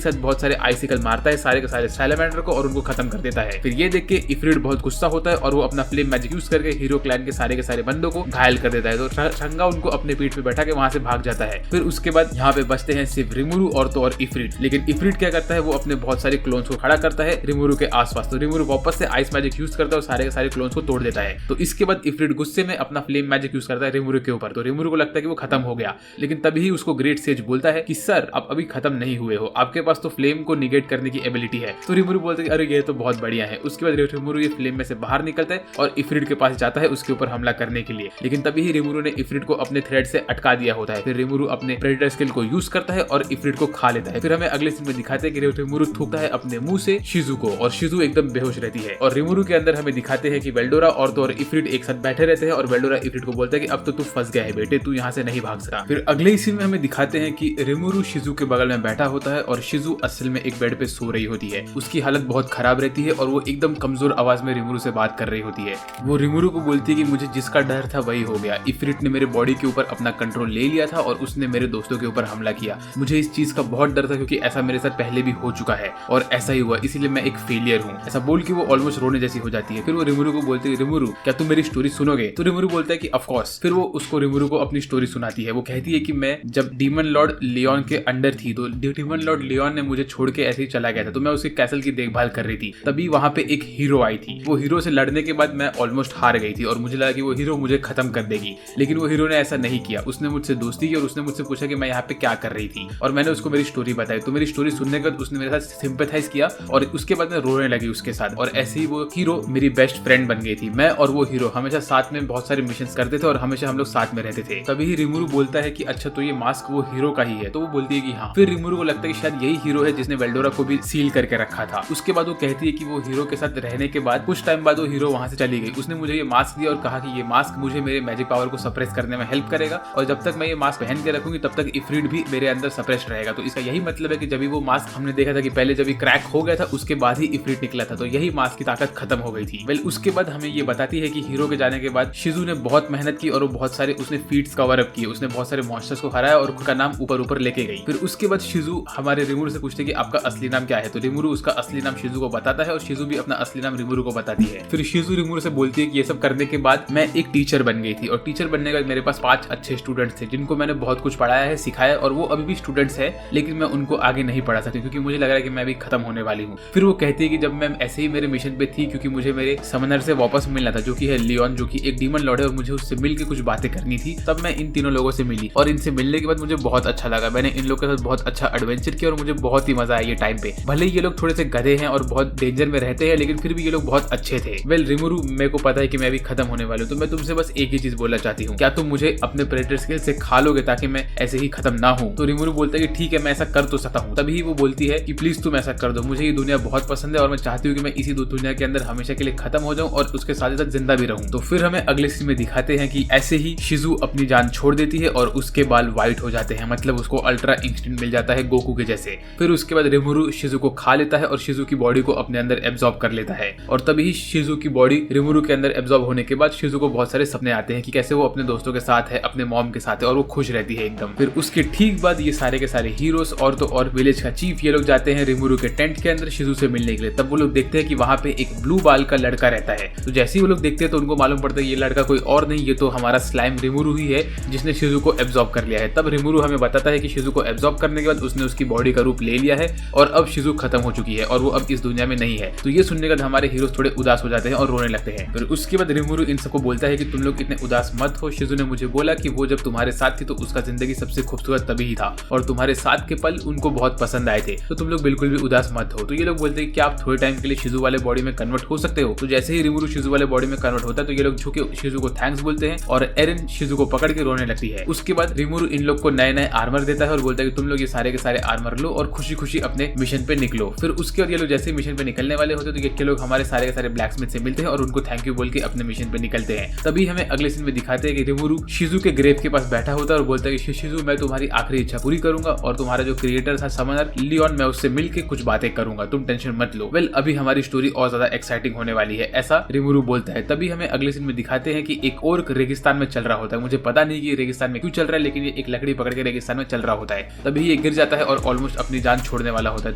साथ बहुत सारे आइसिकल मारता है सारे के सारे सैलामेंडर को और उनको खत्म कर देता है। फिर ये देख के इफ्रिट बहुत गुस्सा होता है और वो अपना फ्लेम मैजिक यूज करके हीरो क्लैन के सारे बंदों को घायल कर देता है। तो रंगा उनको अपने पीठ पे बैठा के वहां से भाग जाता है। फिर उसके बाद यहाँ पे बचते हैं सिर्फ रिमुरु और तो और इफ्रिट। लेकिन इफ्रिट क्या करता है, वो अपने बहुत सारे क्लोन्स को खड़ा करता है रिमुरु के आसपास। तो रिमुरु वापस से आइस मैजिक यूज करता है और सारे के सारे क्लोन्स को तोड़ देता है। तो इसके बाद इफ्रिट गुस्से में अपना फ्लेम मैजिक यूज करता है रिमुरु के ऊपर। तो रिमुरु को लगता है कि वो खत्म हो गया, लेकिन तभी उसको ग्रेट सेज बोलता है कि सर आप अभी खत्म नहीं हुए हो, आपके पास तो फ्लेम को निगेट करने की एबिलिटी है। तो रिमुरु बोलता है कि अरे ये तो बहुत बढ़िया है। उसके बाद रिमुरु ये फ्लेम में से बाहर निकलता है और इफ्रिट के पास जाता है उसके ऊपर हमला करने के लिए। लेकिन तभी ही रिमुरु ने इफ्रिट को अपने थ्रेड से अटका दिया होता है। फिर रिमुरु अपने प्रेडेटर स्किल को यूज करता है और इफ्रिट को खा लेता है। फिर हमें अगले सीन में दिखाते हैं कि रिमुरु थूकता है अपने मुंह से शिजु को और शिजु एकदम बेहोश रहती है। और रिमुरु के अंदर हमें दिखाते हैं कि वेल्डोरा और तो और इफ्रिट एक साथ बैठे रहते हैं और वेल्डोरा इफ्रिट को बोलता है कि अब तो तू फंस गया है बेटे, तू यहाँ से नहीं भाग सका। फिर अगले सीन में हमें दिखाते हैं कि रिमुरु शिजु के बगल में बैठा होता है और शिजु असल में एक बेड पे सो रही होती है। उसकी हालत बहुत खराब रहती है और वो एकदम कमजोर आवाज में रिमुरु से बात कर रही होती है। वो रिमुरु को बोलती है कि मुझे जिसका डर था वही हो गया, इफ्रिट ने मेरे बॉडी के ऊपर अपना कंट्रोल ले लिया था और उसने मेरे दोस्तों के ऊपर हमला किया। मुझे इस चीज का बहुत डर था क्योंकि ऐसा मेरे साथ पहले भी हो चुका है और ऐसा ही हुआ, इसीलिए मैं एक फेलियर हूँ। ऐसा बोल के वो ऑलमोस्ट रोने जैसी हो जाती है। फिर वो रिमुरु को बोलती है रिमुरु क्या तुम मेरी स्टोरी सुनोगे? तो रिमुरु बोलता है कि ऑफ कोर्स। फिर वो उसको रिमुरु को अपनी स्टोरी सुनाती है। वो कहती है कि मैं जब डीमन लॉर्ड लियोन के अंडर थी तो डीमन लॉर्ड लियोन ने मुझे छोड़ के ऐसे ही चला गया था, तो मैं उसके कैसल की देखभाल कर रही थी। तभी वहां पे एक हीरो आई थी। वो हीरो से लड़ने के बाद मैं ऑलमोस्ट हार गई थी और मुझे लगा कि वो हीरो मुझे खत्म कर देगी, लेकिन वो हीरो ने ऐसा नहीं किया। उसने मुझसे दोस्ती की और उसने मुझसे पूछा कि मैं यहाँ पे क्या कर रही थी और मैंने उसको मेरी स्टोरी बताई। तो मेरी स्टोरी सुनने के बाद उसने मेरे साथ सिंपैथाइज किया और उसके बाद मैं रोने लगी उसके साथ और ऐसे ही वो हीरो मेरी बेस्ट फ्रेंड बन गई थी। मैं और वो हीरो हमेशा साथ में बहुत सारे मिशंस करते थे और हमेशा हम लोग साथ में रहते थे। तभी रिमुरु बोलता है कि अच्छा तो ये मास्क वो हीरो का ही है? तो वो बोलती है कि हाँ। फिर रिमुरु को लगता है कि शायद यही हीरो है जिसने वेल्डोरा को भी सील करके रखा था। उसके बाद वो कहती है कि वो हीरो के साथ रहने के बाद कुछ टाइम बाद वो हीरो वहां से चली गई। उसने मुझे ये मास्क दिया और कहा कि ये मास्क मुझे मेरे मैजिक पावर को सप्रेस करने में हेल्प करेगा और जब तक मैं ये मास्क पहन के रखूंगी तब तक इफ्रिट भी मेरे अंदर सप्रेस्ड रहेगा। तो इसका यही मतलब है कि जब वो मास्क हमने देखा था कि पहले जब क्रैक हो गया था उसके बाद ही इफ्रिट निकला था, तो यही मास्क की ताकत खत्म हो गई थी। वेल उसके बाद हमें ये बताती है कि हीरो के जाने के बाद शिजु ने बहुत मेहनत की और वो बहुत सारे उसने फीट्स कवर अप किए। उसने बहुत सारे मॉन्स्टर्स को हराया और उनका नाम ऊपर ऊपर लेके गई। फिर उसके बाद शिजु हमारे रिमुरु से पूछते कि आपका असली नाम क्या है? तो रिमुरु उसका असली नाम शिजु को बताता है और शिजु भी अपना असली नाम रिमुरु को बताती है। फिर शिजु रिमुरु से बोलती है कि ये सब करने के बाद मैं एक टीचर बन गई थी और टीचर बनने के बाद मेरे पास 5 अच्छे स्टूडेंट्स थे जिनको मैंने बहुत कुछ पढ़ाया है, सिखाया और वो अभी भी स्टूडेंट्स है, लेकिन मैं उनको आगे नहीं पढ़ा सकती क्योंकि मुझे लग रहा है कि मैं भी खत्म होने वाली हूँ। फिर वो कहती है कि जब मैं ऐसे ही मेरे मिशन पे थी क्योंकि मुझे मेरे समनर से वापस मिलना था जो कि है लियोन, जो कि एक डीमन लॉर्ड है और मुझे उससे मिल के कुछ बातें करनी थी, तब मैं इन तीनों लोगों से मिली और इनसे मिलने के बाद मुझे बहुत अच्छा लगा। मैंने इन लोगों के साथ बहुत अच्छा एडवेंचर किया और मुझे बहुत ही मजा आया ये टाइम पे। भले ही ये लोग थोड़े से गधे हैं और बहुत डेंजर में रहते हैं, लेकिन फिर भी ये लोग बहुत अच्छे थे। वेल रिमुरु, मेरे को पता है कि मैं भी खत्म होने वाली हूँ, तो मैं तुमसे बस एक ही चीज बोलना चाहती हूँ, क्या तुम मुझे अपने प्रेडेटर स्किल से खा लोगे ताकि मैं ऐसे ही खत्म ना हूँ? तो रिमुरु बोलता है कि ठीक है मैं ऐसा कर तो सकता हूँ। तभी वो बोलती है कि प्लीज तुम ऐसा कर दो, मुझे ये दुनिया बहुत पसंद है और मैं चाहती हूँ कि मैं इसी दुनिया के अंदर हमेशा के लिए खत्म हो जाऊं और उसके साथ साथ जिंदा भी रहूं। तो फिर हमें अगले सीन में दिखाते हैं कि ऐसे ही शिजु अपनी जान छोड़ देती है और उसके बाल व्हाइट हो जाते हैं, मतलब उसको अल्ट्रा इंस्टेंट मिल जाता है गोकू के जैसे। फिर उसके बाद रिमुरु शिजु को खा लेता है और शिजु की बॉडी को अपने अंदर एब्जॉर्ब कर लेता है और तभी शिजु की बॉडी रिमुरु के अंदर एब्जॉर्ब होने के बाद शिजु को बहुत सारे सपने आते हैं कि कैसे वो अपने दोस्तों के साथ है, अपने मॉम के साथ है और वो खुश रहती है एकदम। फिर उसके ठीक बाद ये सारे के सारे हीरोज और तो और विलेज का चीफ ये लोग जाते हैं रिमुरु के टेंट के अंदर शिजु से मिलने के लिए। तब वो लोग देखते हैं कि वहां पे एक ब्लू बाल का लड़का रहता है। तो जैसे ही वो लोग देखते हैं तो उनको मालूम पड़ता है ये लड़का कोई और नहीं, ये तो हमारा स्लाइम रिमुरु ही है जिसने शिजु को एब्जॉर्ब कर लिया है। तब रिमुरु हमें बताता है कि शिजु को एब्जॉर्ब करने के बाद उसने उसकी बॉडी का रूप ले लिया है और अब शिजु खत्म हो चुकी है और वो अब इस दुनिया में नहीं है। तो ये सुनने के बाद हमारे हीरोज थोड़े उदास हो जाते हैं और रोने लगते हैं। फिर उसके बाद रिमुरु इन सबको बोलता है कि तुम लोग इतने उदास मत हो, शिजु ने मुझे बोला कि वो जब तुम्हारे साथ थी तो उसका जिंदगी सबसे खूबसूरत तभी ही था और तुम्हारे साथ के पल उनको बहुत पसंद आए थे, तो तुम लोग बिल्कुल भी उदास मत हो। तो ये लोग बोलते हैं कि आप थोड़े टाइम के लिए शिजु वाले बॉडी में कन्वर्ट हो सकते हो। तो जैसे ही रिमुरु शिजु वाले बॉडी में कन्वर्ट होता है तो ये लोग झुके शिजु को थैंक्स बोलते हैं और एरिन शिजु को पकड़ के रोने लगती है। उसके बाद रिमुरु इन लोग को नए नए आर्मर देता है और बोलता है कि तुम लोग ये सारे के सारे आर्मर लो और खुशी खुशी अपने मिशन पे निकलो। फिर उसके बाद ये लोग जैसे मिशन पे निकलने वाले होते तो ये लोग हमारे सारे के सारे ब्लैक स्मिथ से मिलते हैं और उनको थैंक यू बोल के अपने मिशन पे निकलते हैं। तभी हमें अगले सीन में दिखाते हैं कि रिमुरु शिजु के ग्रेव के पास बैठा होता है और बोलता है कि शिजु मैं तुम्हारी आखिरी इच्छा पूरी करूंगा और तुम्हारा जो क्रिएटर था समनर लियोन मैं उससे मिलके कुछ बातें करूंगा, तुम टेंशन मत लो। वेल अभी हमारी स्टोरी और ज्यादा एक्साइटिंग होने वाली है, ऐसा रिमुरु बोलता है। तभी हमें अगले सीन में दिखाते हैं कि एक और रेगिस्तान में चल रहा होता है। मुझे पता नहीं कि रेगिस्तान में क्यों चल रहा है, लेकिन ये एक लकड़ी पकड़ के रेगिस्तान में चल रहा होता है। तभी ये गिर जाता है और ऑलमोस्ट अपनी जान छोड़ने वाला होता है।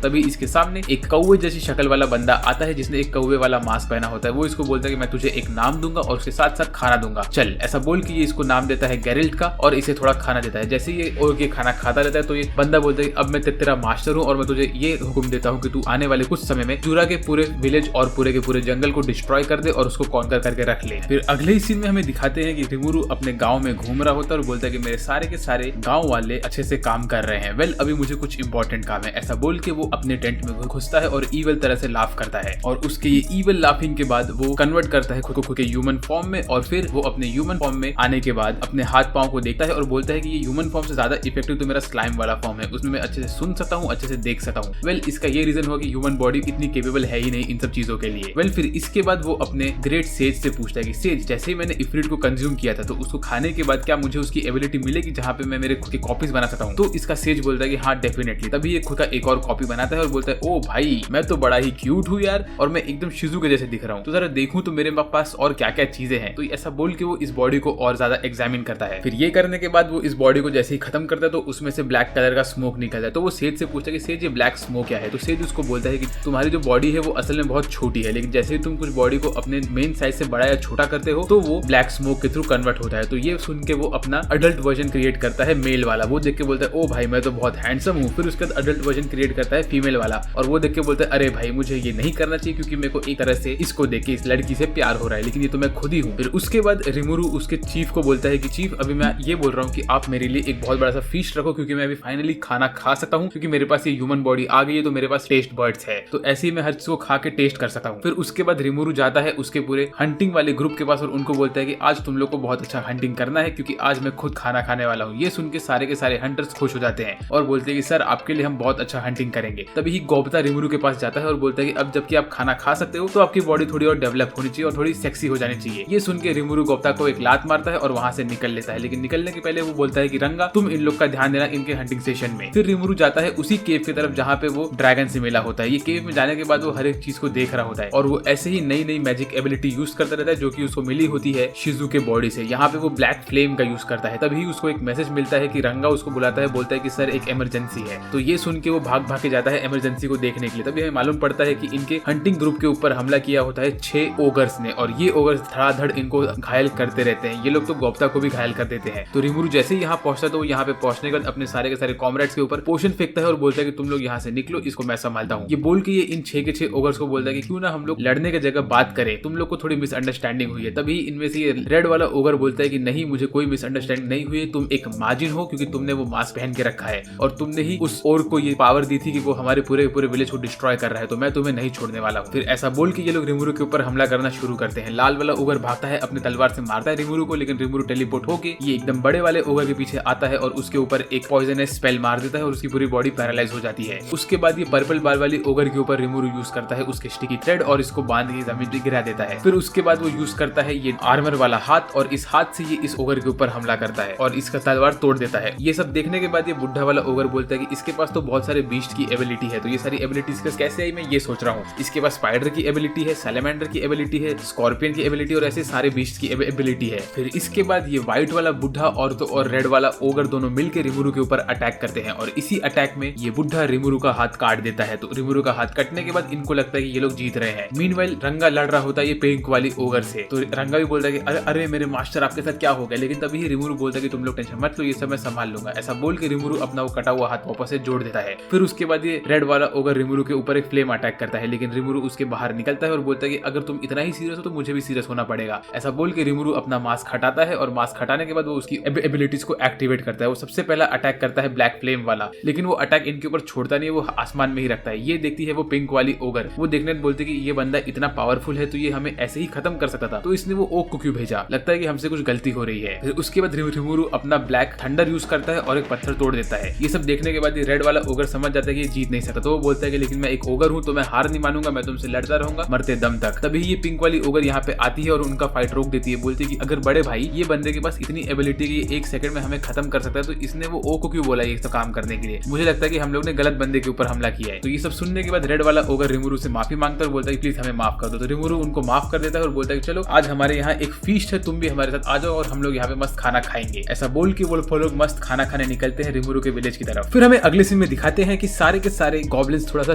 तभी इसके सामने एक कौवे जैसी शक्ल वाला बंदा आता है जिसने एक कौवे वाला मास्क पहना होता है। वो इसको बोलता है कि मैं तुझे एक नाम दूंगा और उसके साथ साथ खाना दूंगा, चल। ऐसा बोल के ये इसको नाम देता है गेरिल्ट का और इसे थोड़ा खाना देता है। जैसे ये और ये खाना खाता रहता है तो ये बंदा बोलता है अब मैं तेरा मास्टर हूँ और मैं तुझे ये हुक्म देता हूँ कि तू आने वाले कुछ समय में जूरा के पूरे विलेज और पूरे के पूरे जंगल को डिस्ट्रॉय कर दे और उसको कॉन्कर करके रख ले। फिर अगले ही सीन में हमें दिखाते हैं कि रिमुरु अपने गांव में घूम रहा होता है और बोलता है कि मेरे सारे के सारे गांव वाले अच्छे से काम कर रहे हैं, वेल अभी मुझे कुछ इंपॉर्टेंट काम है। ऐसा बोल के वो अपने टेंट में घुसता है और ईवल तरह से लाफ करता है और उसके ये ईवल लाफिंग के बाद वो कन्वर्ट करता है खुद को के ह्यूमन फॉर्म में और फिर वो अपने ह्यूमन फॉर्म में आने के बाद अपने हाथ पांव को देखता है और बोलता है कि ये ह्यूमन फॉर्म से ज्यादा इफेक्टिव तो मेरा स्लाइम वाला फॉर्म है, उसमें मैं अच्छे से सुन सकता हूँ, अच्छे से देख सकता हूँ। वेल इसका ये रीजन हुआ कि ह्यूमन बॉडी इतनी केपेबल है ही नहीं इन सब चीजों के लिए। वेल फिर इसके बाद वो अपने ग्रेट सेज से पूछता है कि सेज जैसे ही मैंने इफ्रिट को कंज्यूम किया था तो उसको खाने के बाद क्या मुझे उसकी एबिलिटी मिलेगी जहाँ पे मैं मेरे खुद के कॉपीज बना सकता हूँ? तो इसका सेज बोलता है कि हाँ डेफिनेटली। तभी ये खुद का एक और कॉपी बनाता है और बोलता है ओ भाई मैं तो बड़ा ही क्यूट हूँ यार और मैं एकदम शिजू के जैसे दिख रहा हूँ, तो जरा देखूं तो मेरे पास और क्या क्या चीजें हैं। तो ऐसा बोल के वो इस बॉडी को और ज्यादा एग्जामिन करता है। फिर ये करने के बाद वो इस बॉडी को जैसे ही खत्म करता है तो उसमें से ब्लैक कलर का स्मोक निकलता है। तो वो सेज से पूछता है कि सेज ये ब्लैक स्मोक क्या है? तो सेज उसको बोलता है कि तुम्हारी जो बॉडी है वो असल में बहुत छोटी है, लेकिन जैसे ही तुम कुछ बॉडी को अपने मेन साइज से बड़ा या छोटा करते हो तो वो ब्लैक स्मोक के थ्रू कन्वर्ट होता है। तो ये सुन के वो अपना अडल्ट वर्जन क्रिएट करता है मेल वाला। वो देख के बोलता है ओ भाई मैं तो बहुत हैंडसम हूँ। फिर उसके बाद अडल्ट वर्जन क्रिएट करता है फीमेल वाला और वो देख के बोलता है अरे भाई मुझे ये नहीं करना चाहिए क्योंकि मेरे को एक तरह से इसको देख के इस लड़की से प्यार हो रहा है, लेकिन ये तो मैं खुद ही हूँ। फिर उसके बाद रिमुरु उसके चीफ को बोलता है कि चीफ अभी मैं ये बोल रहा हूँ कि आप मेरे लिए एक बहुत बड़ा सा फीस्ट रखो क्योंकि मैं अभी फाइनली खाना खा सकता हूँ, क्योंकि मेरे पास ये ह्यूमन बॉडी आ गई है तो मेरे पास टेस्ट बर्ड्स है, तो ऐसे ही मैं हर चीज को खा के टेस्ट कर सकता हूँ। फिर उसके बाद रिमुरु जाता है उसके पूरे हंटिंग वाले ग्रुप के पास और उनको बोलता है कि आज तुम लोग को बहुत अच्छा हंटिंग करना है क्योंकि आज मैं खुद खाना खाने वाला हूँ। ये सुन के सारे हंटर्स खुश हो जाते हैं और बोलते हैं कि सर आपके लिए हम बहुत अच्छा हंटिंग करेंगे। तभी ही गोप्ता रिमुरु के पास जाता है और बोलता है कि अब जबकि आप खाना खा सकते हो तो आपकी बॉडी थोड़ी और डेवलप होनी चाहिए और थोड़ी सेक्सी हो जानी चाहिए। ये सुन के रिमुरु गोप्ता को एक लात मारता है और वहां से निकल लेता है, लेकिन निकलने के पहले वो बोलता है कि रंगा तुम इन लोग का ध्यान देना इनके हंटिंग सेशन में। फिर रिमुरु जाता है उसी केव की तरफ जहाँ पे वो ड्रैगन से मिला होता है। ये केव में जाने के बाद वो हर एक चीज को देख रहा होता है और वो ऐसे ही नई नई मैजिक एबिलिटी यूज करता रहता है जो कि उसको मिली होती है शिजू के बॉडी से। यहाँ पे वो ब्लैक फ्लेम का यूज करता है। तभी उसको एक मैसेज मिलता है कि रंगा उसको बुलाता है, बोलता है कि सर एक इमरजेंसी है। तो ये सुन के वो भाग के जाता है इमरजेंसी को देखने के लिए। तभी हमें मालूम पड़ता है कि इनके हंटिंग ग्रुप के ऊपर हमला किया होता है 6 ओगर्स ने और ये ओगर्स धड़ाधड़ इनको घायल करते रहते हैं। ये लोग तो गोप्ता को भी घायल कर देते हैं। तो रिमुरु जैसे ही यहाँ पहुंचता तो यहाँ पे पहुंचने के बाद अपने सारे के सारे कॉमरेड्स के ऊपर पोशन फेंकता है और बोलता है कि तुम लोग यहाँ से निकलो, इसको मैं संभालता हूँ। ये बोल के ये इन 6 के 6 ओगर्स को बोलता है कि क्यों ना हम लोग लड़ने की जगह बात करें, तुम लोग को थोड़ी मिसअंडरस्टैंडिंग हुई है। तभी इनमें से रेड वाला ओगर बोलता है कि नहीं मुझे कोई मिसअंडरस्टैंडिंग नहीं हुई, तुम एक मार्जिन हो क्योंकि तुमने वो मास्क पहन के रखा है और तुमने ही उस ओर को ये पावर दी थी कि वो हमारे पूरे विलेज को डिस्ट्रॉय कर रहा है, तो मैं तुम्हें नहीं छोड़ने वाला हूँ। फिर ऐसा बोल के ये लोग रिमुरु के ऊपर हमला करना शुरू करते हैं। लाल वाला ओगर भागता है अपने तलवार से मारता है रिमुरु को, लेकिन रिमुरु टेलीपोर्ट होके ये एकदम बड़े वाले ओगर के पीछे आता है और उसके ऊपर एक पॉइजनस स्पेल मार देता है और उसकी पूरी बॉडी पैरालाइज हो जाती है। उसके बाद ये पर्पल बाल वाली ओगर के ऊपर रिमुरु यूज करता है उसके स्टिकी थ्रेड और इसको बांध के जमीन पे गिरा देता है। फिर उसके बाद वो यूज करता है ये आर्मर वाला हाथ और इस हाथ से ये इस ओगर के ऊपर हमला करता है और इसका तलवार तोड़ देता है। ये सब देखने के बाद ये बुढ़ा वाला ओगर बोलता है कि इसके पास तो बहुत सारे बीस्ट की एबिलिटी है, तो ये सारी एबिलिटीज कैसे आई मैं ये सोच रहा हूँ। इसके पास स्पाइडर की एबिलिटी है, सैलेमेंडर की एबिलिटी है, स्कॉर्पियन की एबिलिटी और ऐसे सारे बीस्ट की एबिलिटी है। फिर इसके बाद ये व्हाइट वाला बुढ़ा और रेड वाला ओगर दोनों मिलकर रिमुरु के ऊपर अटैक करते हैं और इसी अटैक में ये बुढ़ा रिमुरु का हाथ काट देता है। तो रिमुरु का हाथ कटने के बाद इनको लगता है कि ये लोग जीत रहे हैं। मीनवाइल रंगा लड़ रहा होता है ये पिंक वाली ओगर से। तो रंगा भी बोलता है कि अरे मेरे मास्टर आपके साथ क्या हो गया, लेकिन तभी रिमुरु बोलता है कि तुम लोग टेंशन मत लो, ये सब मैं संभाल लूंगा। ऐसा बोल के रिमुरु अपना वो कटा हुआ हाथ वापस से जोड़ देता है। फिर उसके बाद ये रेड वाला ओगर रिमुरु के ऊपर एक फ्लेम अटैक करता है, लेकिन रिमुरु उसके बाहर निकलता है और बोलता है कि अगर तुम इतना ही सीरियस हो तो मुझे भी सीरियस होना पड़ेगा। ऐसा बोल के रिमुरु अपना मास्क हटाता है और मास्क हटाने के बाद वो उसकी एबिलिटीज को एक्टिवेट करता है। वो सबसे पहला अटैक करता है ब्लैक फ्लेम वाला, लेकिन वो अटैक इनके ऊपर छोड़ता नहीं है, वो आसमान में ही रखता है। ये देखती है वो पिंक वाली ओगर, वो देखने बोलती है कि ये बंदा इतना पावरफुल है तो ये हमें ऐसे ही खत्म कर सकता था, तो इसने वो ओक को क्यों भेजा, लगता है कि हमसे कुछ गलती हो रही है। फिर उसके बाद रिमुरु अपना ब्लैक थंडर यूज करता है और एक पत्थर तोड़ देता है। ये सब देखने के बाद ये रेड वाला ओगर समझ जाता है कि ये जीत नहीं सकता, तो वो बोलता है कि लेकिन मैं एक ओगर हूँ तो मैं हार नहीं मानूंगा, मैं तुमसे लड़ता रहूंगा मरते दम तक। तभी ये पिंक वाली ओगर यहाँ पे आती है और उनका फाइट रोक देती है, बोलती है कि अगर बड़े भाई ये बंदे के पास इतनी एबिलिटी कि 1 सेकंड में हमें खत्म कर सकता है तो इसने वो ओ को क्यों बोला ये सब काम करने के लिए, मुझे लगता है कि हम लोग ने गलत बंदे के ऊपर हमला किया है। तो ये सब सुनने के बाद रेड वाला ओगर रिमुरु से माफी मांगता है और बोलता है प्लीज हमें माफ कर दो। तो रिमुरु उनको माफ कर देता है और बोलता है कि चलो आज हमारे यहाँ एक फीस्ट है, तुम भी हमारे साथ आ जाओ और हम लोग यहाँ पे मस्त खाना खाएंगे। ऐसा बोल के वो लोग मस्त खाना खाने निकलते हैं रिमुरु के विलेज की तरफ। फिर हमें अगले सीन में दिखाते हैं कि सारे के सारे गॉब्लिन्स थोड़ा सा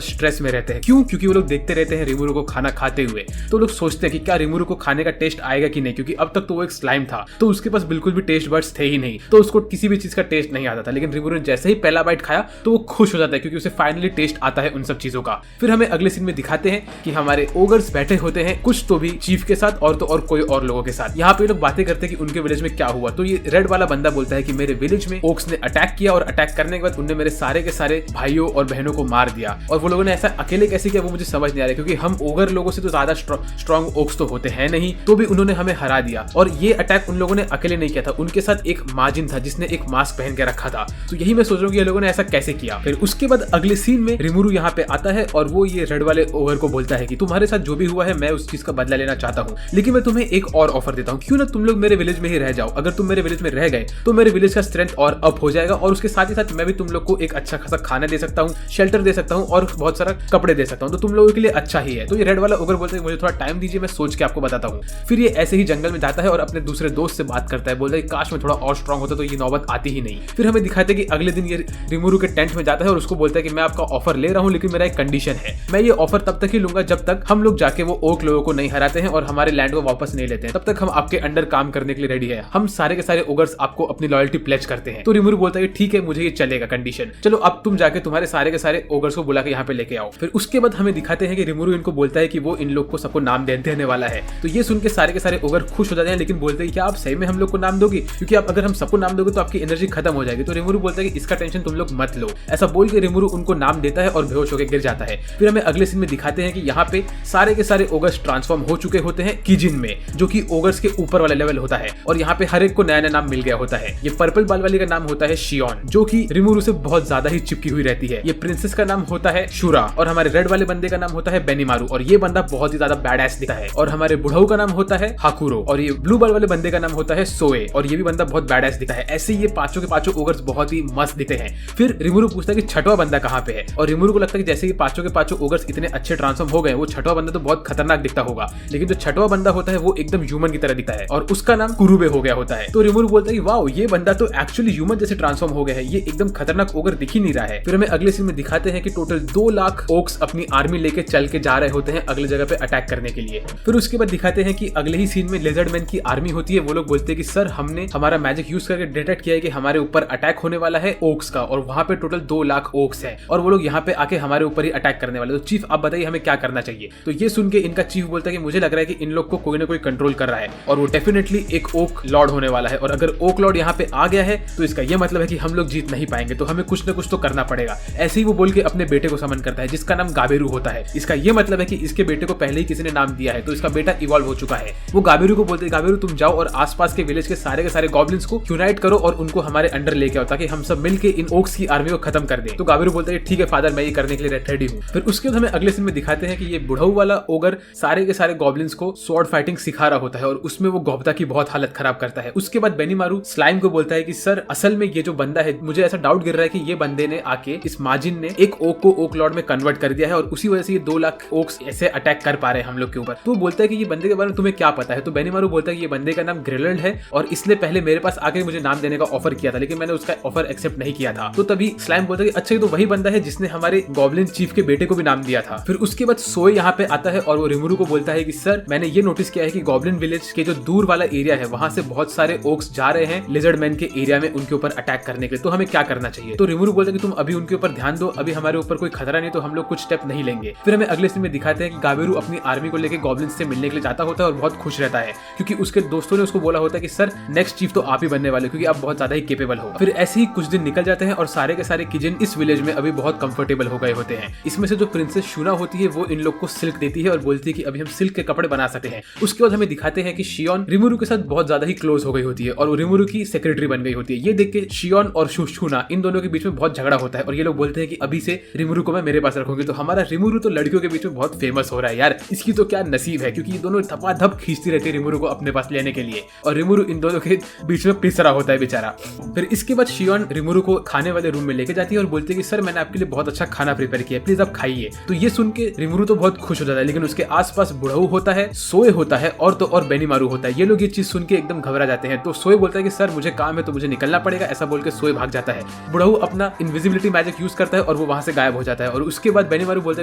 स्ट्रेस में रहते हैं। क्यों? क्योंकि वो लोग देखते रहते हैं रिमुरु को खाना खाते हुए, तो लोग सोचते हैं कि क्या रिमुरु को खाने का टेस्ट आएगा कि नहीं, क्योंकि अब तक तो वो एक स्लाइम था तो उसके पास बिल्कुल भी टेस्ट बड्स थे ही नहीं, तो उसको किसी भी चीज का टेस्ट नहीं आता था। लेकिन रिमुरु ने जैसे ही पहला बाइट खाया तो वो खुश हो जाता है क्योंकि उसे फाइनली टेस्ट आता है उन सब चीजों का। फिर हमें अगले सीन में दिखाते हैं कि हमारे ओगर्स बैठे होते हैं, कुछ तो भी चीफ के साथ और तो और कोई और लोगों के साथ। यहाँ पे लोग बातें करते हैं कि उनके विलेज में क्या हुआ। तो ये रेड वाला बंदा बोलता है कि मेरे विलेज में ओक्स ने अटैक किया और अटैक करने के बाद उनने मेरे सारे के सारे भाइयों और बहनों को मार दिया, और वो लोगों ने ऐसा अकेले कैसे किया वो मुझे समझ नहीं आ रहा, क्योंकि हम ओगर लोगों से तो ज्यादा स्ट्रॉन्ग ओक्स तो होते हैं नहीं, तो भी उन्होंने हमें हरा दिया। और ये अटैक उन लोगों ने अकेले नहीं किया था, उनके साथ एक माजिन था जिसने एक मास्क पहन के रखा था। तो यही मैं सोच रहा हूँ कि ये लोगों ने ऐसा कैसे किया। फिर उसके बाद अगले सीन में रिमुरु यहाँ पे आता है और वो ये रेड वाले ओगर को बोलता है कि तुम्हारे साथ जो भी हुआ है मैं उस चीज का बदला लेना चाहता हूँ, लेकिन मैं तुम्हें एक और ऑफर देता हूँ, क्यों ना तुम लोग मेरे विलेज में ही रह जाओ। अगर तुम मेरे विलेज में रह गए तो मेरे विलेज का स्ट्रेंथ और अप हो जाएगा, और उसके साथ ही साथ मैं भी तुम लोग को एक अच्छा खासा खाना दे सकता हूँ, शेल्टर दे सकता हूँ और बहुत सारा कपड़े दे सकता हूँ, तो तुम लोगों के लिए अच्छा ही है। तो ये रेड वाला ओगर बोलता है मुझे थोड़ा टाइम दीजिए, मैं सोच के आपको बताता हूँ। फिर ये ऐसे ही जंगल में जाता है और अपने दूसरे दोस्त से बात करता है, बोलता है काश मैं थोड़ा और स्ट्रॉन्ग होता तो ये नौबत आती ही नहीं। फिर हमें दिखाते हैं कि अगले दिन ये रिमुरु के टेंट में जाता है और उसको बोलता है कि मैं आपका ऑफर ले रहा हूँ, लेकिन मेरा एक कंडीशन है, मैं ये ऑफर तब तक ही लूंगा जब तक हम लोग जाके वो ओक लोगों को नहीं हराते हैं और हमारे लैंड को वापस नहीं लेते हैं, तब तक हम आपके अंडर काम करने के लिए रेडी है। हम सारे के सारे ओगर्स आपको अपनी लॉयल्टी प्लेज करते हैं। तो रिमुरु बोलता है ठीक है मुझे ये चलेगा कंडीशन, चलो अब तुम जाके तुम्हारे सारे के सारे ओगर्स को बुला के यहाँ पे लेके आओ। फिर उसके बाद हमें दिखाते हैं कि रिमुरु इनको बोलता है कि वो इन लोग को सबको नाम देने वाला है। तो ये सुन के सारे के सारे ओगर खुश हो जाते हैं, लेकिन बोलते हैं क्या आप सही में हम लोग को नाम दोगे, क्योंकि आप अगर हम सबको नाम दोगे तो आपकी एनर्जी खत्म हो जाएगी। तो रिमुरु बोलता है कि इसका टेंशन तुम लोग मत लो। ऐसा बोल के रिमुरु उनको नाम देता है और बेहोश होकर गिर जाता है। फिर हमें अगले सीन में दिखाते हैं कि यहाँ पे सारे के सारे ओगर्स ट्रांसफॉर्म हो चुके होते हैं किजिन में, जो कि ओगर्स के ऊपर वाला लेवल होता है, और यहाँ पे हर एक को नया नया नाम मिल गया होता है। ये पर्पल बाल वाली का नाम होता है शियोन, जो कि रिमुरु से बहुत ज्यादा ही चिपकी हुई रहती है। ये प्रिंसेस का नाम होता है शुरा, और हमारे रेड वाले बंदे का नाम होता है बेनीमारू, और ये बंदा बहुत ही ज्यादा बैडएस दिखता है। और हमारे बुढ़ऊ का नाम होता है हाकुरो, और ये ब्लू बाल वाले बंदे का नाम होता है सोए, और ये भी बंदा बहुत बैडएस दिखता है। ऐसे ये पांचों के पांचों ओगर्स बहुत ही मस्त दिखते हैं। फिर रिमुरु पूछता है कि छठवां बंदा कहाँ पे है, और रिमुरु को लगता है कि जैसे कि पांचों के पांचों ओगर्स इतने अच्छे ट्रांसफॉर्म हो गए, वो छठवां बंदा तो बहुत खतरनाक दिखता होगा, लेकिन जो छठवां बंदा होता है वो एकदम ह्यूमन की तरह दिखता है, और उसका नाम कुरुबे हो गया होता है। तो रिमुरु बोलता है कि वाओ ये बंदा तो एक्चुअली ह्यूमन जैसे ट्रांसफॉर्म हो गया है, ये एकदम खतरनाक ओगर दिख ही नहीं रहा है। फिर हमें अगले सीन में दिखाते हैं कि टोटल 2 लाख ओक्स अपनी आर्मी लेके चल के जा रहे होते हैं अगले जगह पे अटैक करने के लिए। फिर उसके बाद दिखाते हैं कि अगले ही सीन में लिजर्ड मैन की आर्मी होती है। वो लोग बोलते हैं कि सर हमने हमारा मैजिक यूज करके डिटेक्ट किया है कि हमारे ऊपर अटैक होने वाला है ओक्स का, और वहां पे टोटल 2 लाख ओक्स है, और वो लोग यहाँ पे आके हमारे ऊपर ही अटैक करने वाले। तो चीफ आप बताइए हमें क्या करना चाहिए। तो ये सुन के इनका चीफ बोलता है कि मुझे लग रहा है कि इन लोग को कोई ना कोई कंट्रोल कर रहा है, और वो डेफिनेटली एक ओक लॉर्ड होने वाला है, और अगर ओक लॉर्ड यहाँ पे आ गया है तो इसका ये मतलब है कि हम लोग जीत नहीं पाएंगे, तो हमें कुछ ना कुछ तो करना पड़ेगा। ऐसे ही वो बोल के अपने बेटे को समन करता है जिसका नाम गाबेरू होता है। इसका ये मतलब है कि इसके बेटे को पहले ही किसी ने नाम दिया है, तो इसका बेटा इवॉल्व हो चुका है। वो गाबेरू को बोलते हैं गाबेरू तुम जाओ और आसपास के विलेज के सारे गॉब्लिन्स को यूनाइट करो और उनको हमारे अंडर लेके आओ, ताकि हम सब मिलके इन ओक्स की आर्मी को खत्म कर दें। तो गाबेरू बोलता है ठीक है फादर मैं ये करने के लिए रेडी हूँ। फिर उसके बाद हमें अगले सीन में दिखाते हैं कि ये बुढ़ऊ वाला ओगर सारे के सारे गॉब्लिन्स को स्वॉर्ड फाइटिंग सिखा रहा होता है, और उसमें वो गोब्ता की बहुत हालत खराब करता है। उसके बाद बेनीमारू स्लाइम को बोलता है कि सर असल में ये जो बंदा है, मुझे ऐसा डाउट गिर रहा है कि ये बंदे ने आके इस माजिन ने एक ओक को ओक लॉर्ड में कन्वर्ट कर दिया है, और उसी वजह से ये 2 लाख ओक्स ऐसे अटैक कर पा रहे हैं हम लोग के ऊपर। तो बोलता है कि ये बंदे के बारे में तुम्हें क्या पता है। तो बेनीमारू बोलता है कि ये बंदे का नाम ग्रिलल्ड है, और इसने पहले मेरे पास आके मुझे नाम देने का ऑफर किया था, लेकिन मैंने उसका ऑफर एक्सेप्ट नहीं किया था। तो तभी स्लाइम बोलता है कि अच्छा ये तो वही बंदा है जिसने हमारे गॉब्लिन चीफ के बेटे को भी नाम दिया था। फिर उसके बाद सोए यहाँ पे आता है, और वो रिमुरु को बोलता है कि सर मैंने ये नोटिस किया है कि गॉब्लिन विलेज के जो दूर वाला एरिया है वहां से बहुत सारे ओक्स जा रहे हैं लिजर्ड मैन के एरिया में उनके ऊपर अटैक करने के लिए, तो हमें क्या करना चाहिए। तो रिमुरु बोलता है कि तुम अभी उनके ऊपर ध्यान दो, अभी हमारे ऊपर कोई खतरा नहीं, तो हम लोग कुछ स्टेप नहीं लेंगे। फिर हमें अगले सीन में दिखाते हैं कि गाबेरू अपनी आर्मी को लेकर गॉब्लिन से मिलने के लिए जाता होता है और बहुत खुश रहता है, क्योंकि उसके दोस्तों ने उसको बोला होता है कि सर नेक्स्ट चीफ तो आप ही बनने वाले, क्योंकि आप बहुत ज्यादा ही केपेबल हो। फिर ऐसे ही कुछ दिन निकल जाते हैं और सारे के सारे किजिन इस विलेज में अभी बहुत कंफर्टेबल हो गए होते हैं। इसमें से जो प्रिंसेस शूना होती है वो इन लोग को सिल्क देती है और बोलती है कि अभी हम सिल्क के कपड़े बना सकते हैं। उसके बाद हमें दिखाते हैं कि शियोन रिमुरु के साथ बहुत ज्यादा ही क्लोज हो गई होती है और वो रिमुरु की सेक्रेटरी बन गई होती है। ये देख के शियोन और शूना इन दोनों के बीच में बहुत झगड़ा होता है और ये लोग बोलते हैं कि अभी से रिमुरु को मैं मेरे पास रखूंगी। तो हमारा रिमुरु तो लड़कियों के बीच में बहुत फेमस हो रहा है यार, इसकी तो क्या नसीब है, क्योंकि ये दोनों धपाधप खींचती रहती है रिमुरु को अपने पास लेने के लिए और रिमुरु इन दोनों के बीच में पिस रहा होता है बेचारा। फिर इसके बाद शियोन रिमुरु को खाने वाले रूम में लेके जाती है और बोलती है कि सर मैंने आपके लिए बहुत अच्छा खाना प्रिपेयर किया है, प्लीज आप खाइए। तो ये सुन के रिमुरु तो बहुत खुश हो जाता है, लेकिन उसके आसपास बुढ़ऊ होता है, सोए होता है और तो और बेनीमारू होता है। ये लोग ये चीज सुन के एकदम घबरा जाते हैं। तो सोए बोलता है कि सर मुझे काम है तो मुझे निकलना पड़ेगा, ऐसा बोल के सोए भाग जाता है। बुढ़ऊ अपना इनविजिबिलिटी मैजिक यूज करता है और वो वहां से गायब हो जाता है। और उसके बाद बेनीमारू बोलता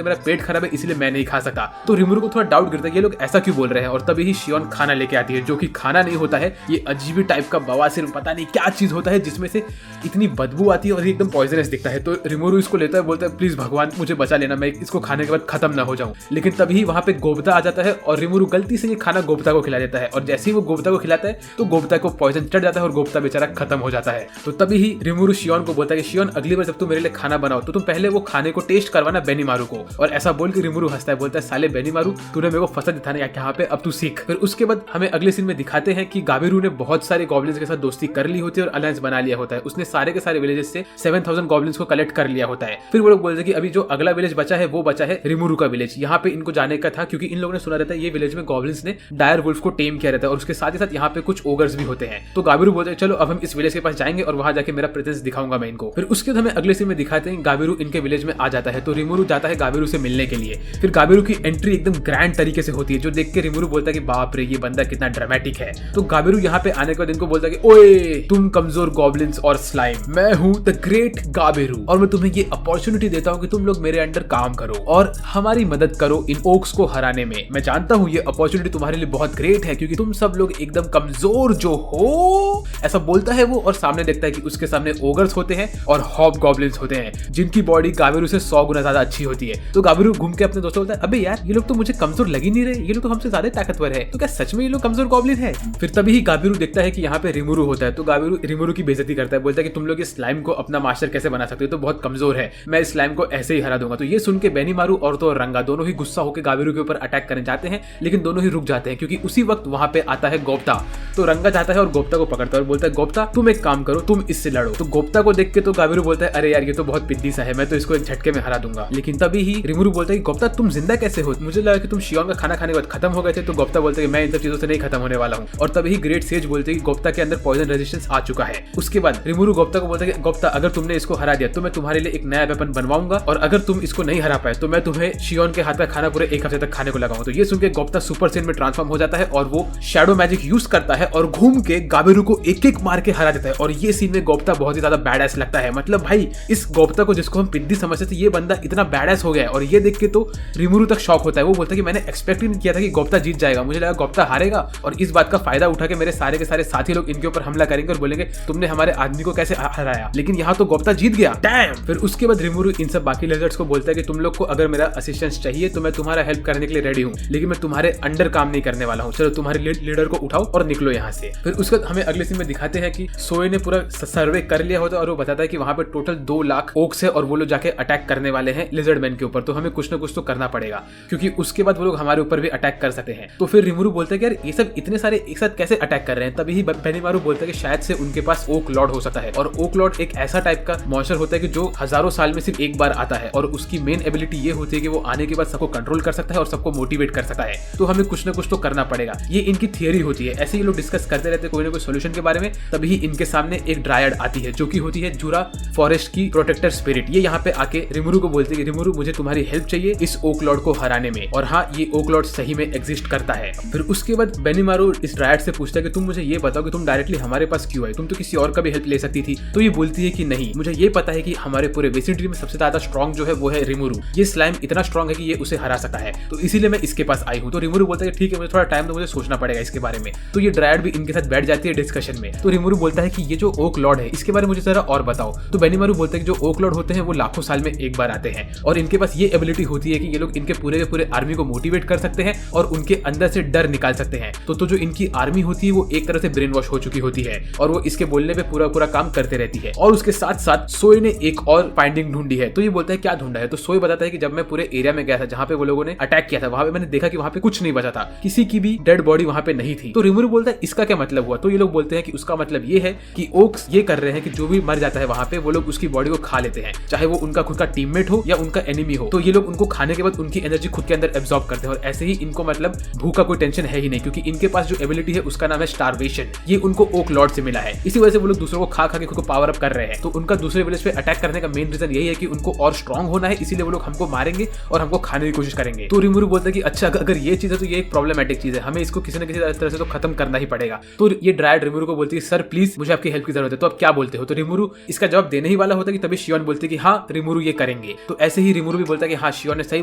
है मेरा पेट खराब है इसलिए मैं नहीं खा सका। तो रिमोरू को थोड़ा डाउट गिरता है ये लोग ऐसा क्यों बोल रहे हैं। और तभी ही शियोन खाना लेके आती है, जो कि खाना नहीं होता है, ये अजीब टाइप का बवासीर पता नहीं क्या चीज होता है जिसमें से इतनी बदबू आती है और एकदम पॉइजनस दिखता है। तो रिमोरू इसको लेता है, बोलता है प्लीज भगवान मुझे बचा लेना, मैं इसको खाने के बाद खत्म ना हो जाऊं। लेकिन तभी वहां पे गोप्ता आ जाता है और रिमोरू गलती से ये खाना गोप्ता को खिला देता है। और जैसे ही वो गोप्ता को खिलाता है तो गोप्ता को पॉइजन चढ़ जाता है और गोप्ता बेचारा खत्म हो जाता है। तो तभी ही रिमोरू शियोन को बोलता है कि शियोन अगली बार जब तुम मेरे लिए खाना बनाओ तो तुम पहले वो खाने को टेस्ट करवाना बेनीमारू को। और ऐसा बोल के रिमोरू हंसता है, बोलता है साले बेनीमारू तूने मेरे को फंसा दिखाने यहाँ पे, अब तू सीख। फिर उसके बाद हमें अगले सीन में दिखाते हैं कि गाबिरू ने बहुत सारे गॉब्लिन्स के साथ दोस्ती कर ली होती है और अलायंस बना लिया होता है। उसने सारे के सारे विलेजेस से 7000 गॉब्लिन्स को कलेक्ट कर लिया होता है। फिर वो लोग बोलते हैं कि अभी जो अगला विलेज बचा है वो बचा है रिमोरू का विलेज। यहाँ पे इनको जाने का था क्योंकि इन लोगों ने सुना रहता है ये विलेज में गॉब्लिन्स ने डायर वुल्फ को टेम किया रहता है और उसके साथ ही साथ यहाँ पे कुछ ओगर्स भी होते हैं। तो गाबिरू बोलते हैं चलो अब हम इस विलेज के पास जाएंगे और वहां जाके मेरा प्रेजेंस दिखाऊंगा मैं इनको। फिर उसके बाद हमें अगले सीन में दिखाते हैं गाबिरू इनके विलेज में आ जाता है। तो रिमोरू जाता है गाबिरू से मिलने के लिए। फिर गाबिरू की एंट्री एकदम ग्रैंड तरीके से होती है, जो देख के रिमोरू बोलता है कि बाप रे ये बंदा कितना ड्रामेटिक है। तो गाबिरू यहाँ पे आने के बाद इनको बोलता है कि ओए तुम कमजोर गॉब्लिन्स और स्लाइम, मैं हूँ द ग्रेट गाबिरू और मैं तुम्हें ये अपॉर्चुनिटी देता हूँ कि तुम लोग मेरे अंडर काम करो और हमारी मदद करो इन ओक्स को हराने में। मैं जानता हूँ ये अपॉर्चुनिटी तुम्हारे लिए बहुत ग्रेट है क्योंकि तुम सब लोग एकदम कमजोर जो हो, ऐसा बोलता है वो। और सामने देखता है कि उसके सामने ओगर्स होते हैं और हॉब गॉब्लिन्स होते हैं जिनकी बॉडी गाबिरू से 100 गुना ज्यादा अच्छी होती है। तो गाबिरू घूम के अपने दोस्तों बोलता है अबे यार ये लोग तो मुझे कमजोर लग ही नहीं रहे, ये लोग तो हमसे ज्यादा ताकतवर है, तो क्या सच में ये लोग कमजोर गॉब्लिन है। फिर तभी ही गाबिरू देखता है कि यहाँ पे रिमोरू होता है। तो गाबिरू रिमोरू की बेइज्जती करता है, बोलता है कि तुम लोग इस स्लाइम को अपना मास्टर कैसे बना सकते हो, तो बहुत कमजोर है, मैं इस स्लाइम को ऐसे ही हरा दूंगा। तो ये सुन के बेनीमारू और तो रंगा दोनों ही गुस्सा होकर गाबिरू के ऊपर अटैक करने जाते हैं, लेकिन दोनों ही रुक जाते हैं क्योंकि उसी वक्त वहां पे आता है गोप्ता। तो रंगा जाता है और गोप्ता को पकड़ता है और बोलता है गोप्ता तुम एक काम करो, तुम इससे लड़ो। तो गोप्ता को देख के तो गाबिरू बोलता है अरे यार ये तो बहुत पिद्दी सा है, मैं तो इसको एक झटके में हरा दूंगा। लेकिन तभी ही रिमोरू बोलता है कि गोप्ता तुम जिंदा कैसे हो, मुझे लगा कि तुम शियोन का खाना खाने के बाद खत्म हो गए थे। तो गोप्ता बोलता है कि मैं इन सब चीजों से नहीं खत्म होने वाला हूँ। और तभी ग्रेट सेज बोलते हैं कि गोप्ता के अंदर पॉइजन रेजिस्टेंस आ चुका है। उसके बाद रिमोरू गोप्ता को बोलता है कि गोप्ता अगर तुमने इसको हरा दिया तो मैं तुम्हारे लिए एक नया वेपन बनवाऊंगा और अगर तुम इसको नहीं हरा पाए तो मैं तुम्हें शियोन के हाथ का खाना पूरे एक हफ्ते तक खाने को लगाऊंगा। तो ये सुन के गोप्ता सुपर सेन में ट्रांसफॉर्म हो जाता है और वो शैडो मैजिक यूज करता है और घूम के गाबिरू को एक एक मार के हरा देता है। और ये सीन में गोप्ता बहुत ही ज्यादा बैडएस लगता है। मतलब भाई इस गोप्ता को जिसको हम पिद्दी समझते थे ये बंदा इतना बैडएस हो गया है। और ये देख के तो रिमोरू तक शॉक होता है। वो बोलता है कि मैंने एक्सपेक्ट ही नहीं किया था कि गोप्ता जीत जाएगा, मुझे लगा गोप्ता हारेगा और इस बात का फायदा उठा के मेरे सारे के सारे साथी लोग इनके ऊपर हमला करेंगे और बोलेंगे तुमने हमारे आदमी को कैसे हराया, लेकिन यहाँ तो गोप्ता जीत गया। डैम। फिर उसके बाद रिमोरू इन सब बाकी लिजर्ड्स को बोलता है कि तुम लोग को अगर मेरा असिस्टेंस चाहिए तो मैं तुम्हारा हेल्प करने के लिए रेडी हूँ, लेकिन मैं तुम्हारे अंडर काम नहीं करने वाला हूँ। चलो तुम्हारे लीडर को उठाओ और निकलो यहाँ से। फिर उसके बाद हमें अगले सीन में दिखाते हैं कि सोए ने पूरा सर्वे कर लिया होता है और वो बताता है कि वहां पे टोटल 2 लाख ओक्स है और वो लोग जाके अटैक करने वाले हैं लिजर्ड मैन के ऊपर। तो हमें कुछ ना कुछ तो करना पड़ेगा क्योंकि उसके बाद वो लोग हमारे ऊपर भी अटैक कर सकते हैं। तो फिर रिमोरू बोलता है कि यार ये सब इतने सारे एक साथ कैसे अटैक कर रहे हैं। तभी ही बेनीमारू बोलता है कि शायद से उनके पास ओक लॉर्ड हो सकता है। और ओक लॉर्ड एक ऐसा टाइप का मॉन्स्टर होता है कि जो हजारों साल में सिर्फ एक बार आता है और उसकी मेन एबिलिटी ये होती है कि वो आने के बाद सबको कंट्रोल कर सकता है और सबको मोटिवेट कर सकता है। तो हमें कुछ ना कुछ तो करना पड़ेगा। ये इनकी थियरी होती है, ऐसे ही लोग डिस्कस करते रहते हैं कोई ना कोई सोल्यूशन के बारे में। तभी इनके सामने एक ड्रायड आती है जो कि होती है जुरा फॉरेस्ट की प्रोटेक्टर स्पिरिट। ये यहाँ पे आके रिमोरू को बोलती है कि रिमोरू मुझे तुम्हारी हेल्प चाहिए इस ओक लॉर्ड को हराने में। और हाँ ये ओक लॉर्ड सही में एग्जिस्ट करता है। फिर उसके बाद बेनीमारू इस ड्रायड से पूछता है कि तुम मुझे ये बताओ कि तुम डायरेक्टली हमारे पास क्यों आए, तुम तो किसी और का भी हेल्प ले सकती थी। तो ये बोलती है कि नहीं, मुझे ये पता है कि हमारे पूरे विसिनिटी में सबसे ज्यादा स्ट्रॉन्ग जो है वो है रिमोरू। ये स्लाइम इतना स्ट्रॉन्ग है कि ये उसे हरा सकता है, तो इसीलिए मैं इसके पास आई हूँ। तो रिमोरू बोलता है ठीक है मुझे थोड़ा टाइम दो, मुझे सोचना पड़ेगा इसके बारे में। तो ये ड्रायड भी इनके साथ बैठ जाती है डिस्कशन में। तो रिमोरू बोलता है कि ये जो ओक लॉर्ड है इसके बारे में मुझे जरा और बताओ। तो बेनीमारू बोलते हैं कि जो ओक लॉर्ड होते हैं वो लाखों साल में एक बार आते हैं और इनके पास ये एबिलिटी होती है कि ये लोग इनके पूरे के पूरे आर्मी को मोटिवेट कर सकते हैं और उनके अंदर से डर निकाल सकते हैं। तो जो इनकी आर्मी होती है वो एक तरह से ब्रेन वॉश हो चुकी होती है और वो इसके बोलने पे पूरा काम करते रहती है। और उसके साथ साथ सोए ने एक और फाइंडिंग ढूंढी है। तो ये बोलता है क्या ढूंढा है। तो सोए बताता है कि जब मैं पूरे एरिया में गया था जहाँ पे वो लोगों ने अटैक किया था, वहां पे मैंने देखा कि वहां पे कुछ नहीं बचा था, किसी की भी डेड बॉडी वहां पे नहीं थी। तो रिमोरू बोलता है इसका क्या मतलब हुआ। तो ये लोग बोलते हैं कि उसका मतलब ये है कि ओक्स ये कर रहे हैं कि जो भी मर जाता है वहां पे वो लोग उसकी बॉडी को खा लेते हैं, चाहे वो उनका खुद का टीममेट हो या उनका एनिमी हो। तो ये लोग उनको खाने के बाद उनकी एनर्जी खुद के अंदर एब्जॉर्ब करते हैं और ऐसे ही इनको मतलब भूख का कोई टेंशन है ही नहीं क्योंकि इनके पास जो एबिलिटी है उसका नाम है स्टारवेशन। ये उनको ओक लॉर्ड से मिला है। इसी वजह से वो लोग दूसरों को खा के खुद को पावर अप कर रहे हैं। तो उनका दूसरे विलेज पे अटैक करने का मेन रीजन यही है कि उनको और स्ट्रॉन्ग होना है, इसीलिए वो लोग हमको मारेंगे और हमको खाने की कोशिश करेंगे। तो रिमोरू बोलता है कि अच्छा अगर ये चीज है तो ये एक प्रॉब्लमेटिक चीज है, हमें इसको किसी न ना किसी तरह से तो खत्म करना ही पड़ेगा। तो ये ड्रायड रिमुरु को बोलती है सर प्लीज मुझे आपकी हेल्प की जरूरत है, तो आप क्या बोलते हो। तो रिमुरु इसका जवाब देने ही वाला होता है कि तभी शियोन बोलती है कि हाँ रिमुरु ये करेंगे। तो ऐसे ही रिमुरु भी बोलता है कि हाँ शियोन ने सही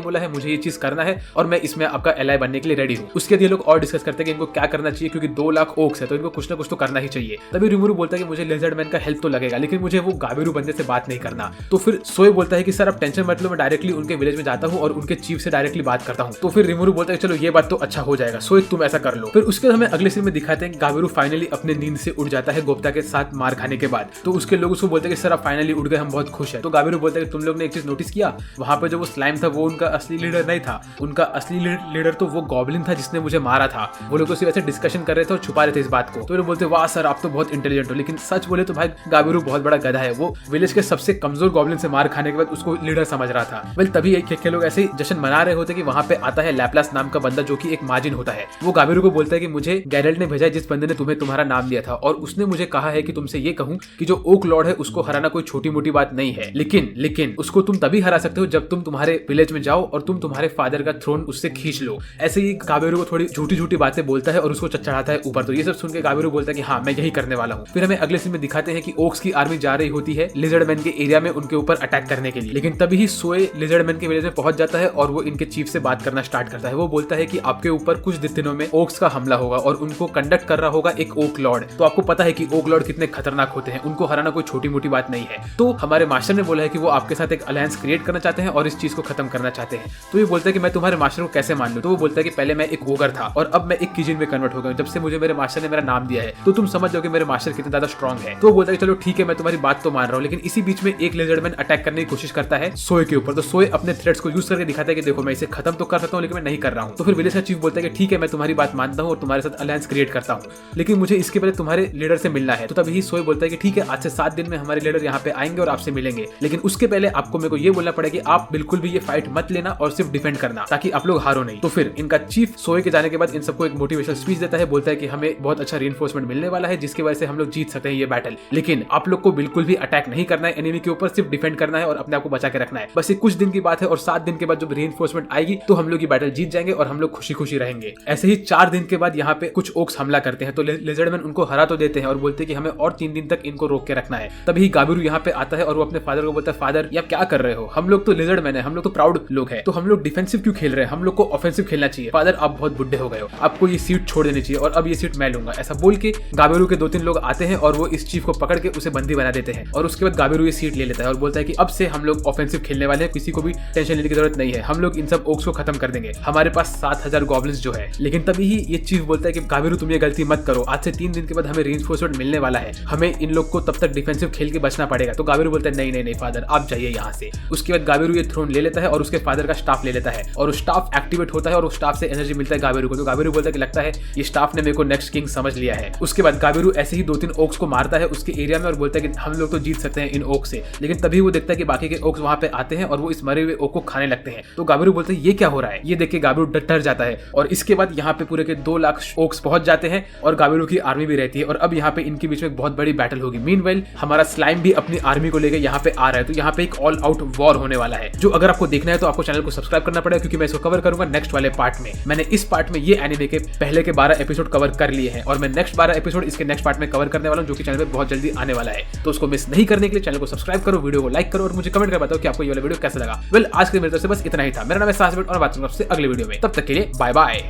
बोला है, मुझे ये चीज करना है और मैं इसमें आपका एलाय बनने के लिए रेडी हूँ। उसके बाद ये लोग और डिस्कस करते हैं कि इनको क्या करना चाहिए, क्योंकि 2 लाख ओक्स है तो इनको कुछ ना कुछ तो करना ही चाहिए। तभी रिमुरु बोलता है कि मुझे लिजर्ड मैन का हेल्प तो लगेगा, लेकिन मुझे वो गाबिरू बंदे से बात नहीं करना। तो फिर सोए बोलता है कि सर आप टेंशन मत लो, मैं डायरेक्टली उनके विलेज में जाता हूँ और उनके चीफ से डायरेक्टली बात करता हूँ। तो फिर रिमुरु बोलता है चलो ये बात तो अच्छा हो जाएगा, सोए तुम ऐसा कर लो। फिर उसके बाद हमें अगले सीन में दिखाते हैं कि गाबिरू फाइनली अपने नींद से उठ जाता है गोप्ता के साथ मार खाने के बाद। तो उसके लोग उसको बोलते हैं कि सर आप फाइनली उठ गए, हम बहुत खुश है। तो गाबिरू बोलता है कि तुम लोग ने एक चीज नोटिस किया, वहां पे जो वो स्लाइम था वो उनका असली लीडर नहीं था, उनका असली लीडर तो वो गॉब्लिन था जिसने मुझे मारा था। वो लोग तो सिर्फ ऐसे डिस्कशन कर रहे थे और छुपा रहे थे इस बात को। तो वो बोलते वाह सर आप तो बहुत इंटेलिजेंट हो, लेकिन सच बोले तो भाई गाबिरू बहुत बड़ा गधा है, वो विलेज के सबसे कमजोर गॉब्लिन से मार खाने के बाद उसको लीडर समझ रहा था। वेल तभी एक लोग ऐसे ही जश्न मना रहे होते कि वहां पे आता है लैपलास नाम का बंदा जो कि एक माजिन होता है। वो गाबिरू को बोलता है कि मुझे गैरेल्ट ने भेजा जिस बंदे ने तुम्हें तुम्हारा नाम दिया था, और उसने मुझे कहा है कि तुमसे ये कहूं कि जो ओक लॉर्ड है उसको हराना कोई छोटी मोटी बात नहीं है, लेकिन उसको तुम तभी हरा सकते हो जब तुम तुम्हारे विलेज में जाओ और तुम तुम्हारे फादर का थ्रोन उससे खींच लो। ऐसे ही गाबिरू को थोड़ी झूठी झूठी बातें बोलता है और उसको चढ़ाता है ऊपर। तो ये सब सुन के गाबिरू बोलता है कि हाँ मैं यही करने वाला हूँ। फिर हमें अगले सीन में दिखाते हैं कि ओक्स की आर्मी जा रही होती है लिजर्ड मैन के एरिया में उनके ऊपर अटैक करने के लिए, लेकिन तभी ही सोए लिजर्ड मैन के विलेज में पहुंच जाता है और वो इनके चीफ से बात करना स्टार्ट करता है। वो बोलता है कि आपके ऊपर कुछ दिनों में ओक्स का हमला होगा और उनको कंडक्ट कर रहा होगा एक ओक लॉर्ड। तो आपको पता है कि ओक लॉर्ड कितने खतरनाक होते हैं, उनको हराना कोई छोटी मोटी बात नहीं है। तो हमारे मास्टर ने बोला है कि वो आपके साथ एक अलायंस क्रिएट करना चाहते हैं और इस चीज को खत्म करना चाहते हैं। तो ये बोलता है कि मैं तुम्हारे मास्टर को कैसे मान लूं। तो वो बोलता है कि पहले मैं एक ओगर था और अब मैं एक किजिन में कन्वर्ट हो गया, जब से मुझे मेरे मास्टर ने मेरा नाम दिया है। तो तुम समझ जाओ कि मेरे मास्टर कितने ज्यादा स्ट्रॉन्ग है। तो वो बोलता है चलो ठीक है मैं तुम्हारी बात तो मान रहा हूँ, लेकिन इसी बीच में एक लिजर्ड मैन अटैक करने की कोशिश करता है सोए के ऊपर। तो सोए अपने थ्रेड्स को यूज करके दिखाता है कि देखो मैं इसे खत्म तो कर सकता हूँ लेकिन मैं नहीं कर रहा हूँ। तो फिर विलेज का चीफ बोलता है कि ठीक है मैं तुम्हारी बात मानता हूँ और तुम्हारे साथ अलायंस क्रिएट करता हूँ, लेकिन मुझे इसके पहले तुम्हारे लीडर से मिलना है। तो तभी सोए बोलता है कि ठीक है आज से 7 दिन में हमारे लीडर यहाँ पे आएंगे और आपसे मिलेंगे, लेकिन उसके पहले आपको मेरे को ये बोलना पड़ेगा कि आप बिल्कुल भी ये फाइट मत लेना और सिर्फ डिफेंड करना ताकि आप लोग हारो नहीं। तो फिर इनका चीफ सोए के जाने के बाद इन सबको एक मोटिवेशनल स्पीच देता है, बोलता है कि हमें बहुत अच्छा रीइंफोर्समेंट मिलने वाला है जिसकी वजह से हम लोग जीत सकते हैं ये बैटल, लेकिन आप लोग को बिल्कुल भी अटैक नहीं करना है एनिमी के ऊपर, सिर्फ डिफेंड करना है और अपने आप को बचा के रखना है। बस ये कुछ दिन की बात है और 7 दिन के बाद जब रीइंफोर्समेंट आएगी तो हम लोग ये बैटल जीत जाएंगे और हम लोग खुशी खुशी रहेंगे। ऐसे ही 4 दिन के बाद यहाँ पे कुछ ओक्स हमला करते हैं तो लिजर्डमैन उनको हरा तो देते हैं और बोलते हैं कि हमें और 3 दिन तक इनको रोक के रखना है। तभी गाबिरू यहाँ पे आता है और वो अपने फादर को बोलता है फादर ये आप क्या कर रहे हो, हम लोग तो लिजर्डमैन है, हम लोग तो प्राउड लोग हैं, तो हम लोग डिफेंसिव क्यों खेल रहे हैं, हम लोग को ऑफेंसिव खेलना चाहिए। फादर आप बहुत बुढ़े हो गए हो, आपको ये सीट छोड़ देनी चाहिए और अब ये सीट मैं लूंगा। ऐसा बोल के गाबिरू के 2-3 लोग आते हैं और वो इस चीफ को पकड़ के उसे बंदी बना देते हैं और उसके बाद गाबिरू ये सीट ले लेता है और बोलता है कि अब से हम लोग ऑफेंसिव खेलने वाले हैं, किसी को भी टेंशन लेने की जरूरत नहीं है, हम लोग इन सब ओक्स को खत्म कर देंगे, हमारे पास 7000 गॉब्लिन्स जो है। लेकिन तभी ही ये चीफ बोलता है कि गाबिरू तुम ये गलती मत करो, आज से 3 दिन के बाद हमें रीइंफोर्समेंट मिलने वाला है, हमें इन लोग को तब तक डिफेंसिव खेल के बचना पड़ेगा। तो गाबिरू बोलता है नहीं फादर आप जाइए यहाँ से। उसके बाद गाबिरू ये थ्रोन ले लेता है और उसके फादर का स्टाफ ले लेता है और उस स्टाफ एक्टिवेट होता है और उस स्टाफ से एनर्जी मिलता है गाबिरू को। तो गाबिरू बोलता है कि लगता है ये स्टाफ ने मेरे को नेक्स्ट किंग समझ लिया है। उसके बाद गाबिरू ऐसे ही 2-3 ओक्स को मारता है उसके एरिया में और बोलता है कि हम लोग तो जीत सकते हैं इन ओक्स से। लेकिन तभी वो देखता है कि बाकी के ओक्स वहां पे आते हैं और वो इस मरे हुए ओक को खाने लगते हैं। तो गाबिरू बोलते हैं ये क्या हो रहा है, ये देख के गाबिरू डर जाता है और इसके बाद यहाँ पे पूरे के 2 लाख ओक्स पहुंच जाते हैं और गाबिरू की आर्मी भी रहती है और अब यहाँ पे इनके बीच में एक बहुत बड़ी बैटल होगी। मीनवाइल हमारा स्लाइम भी अपनी आर्मी को लेकर यहाँ पे आ रहा है, तो यहाँ पे एक ऑल आउट वॉर होने वाला है जो अगर आपको देखना है तो आपको चैनल को सब्सक्राइब करना पड़ेगा क्योंकि मैं इसको कवर करूंगा नेक्स्ट वाले पार्ट में। मैंने इस पार्ट में ये एनिमे के पहले के 12 एपिसोड कवर कर लिए हैं और मैं नेक्स्ट 12 एपिसोड इसके नेक्स्ट पार्ट में कवर करने वाला हूं जो कि चैनल पे बहुत जल्दी आने वाला है। तो उसको मिस नहीं करने के लिए चैनल को सब्सक्राइब करो, वीडियो को लाइक करो और मुझे कमेंट कर बताओ कि आपको ये वाला वीडियो कैसा लगा। वेल आज के मेरे तरफ से बस इतना ही था। मेरा नाम है सास और बात करूंगा आपसे अगले वीडियो में, तब तक के लिए बाय बाय।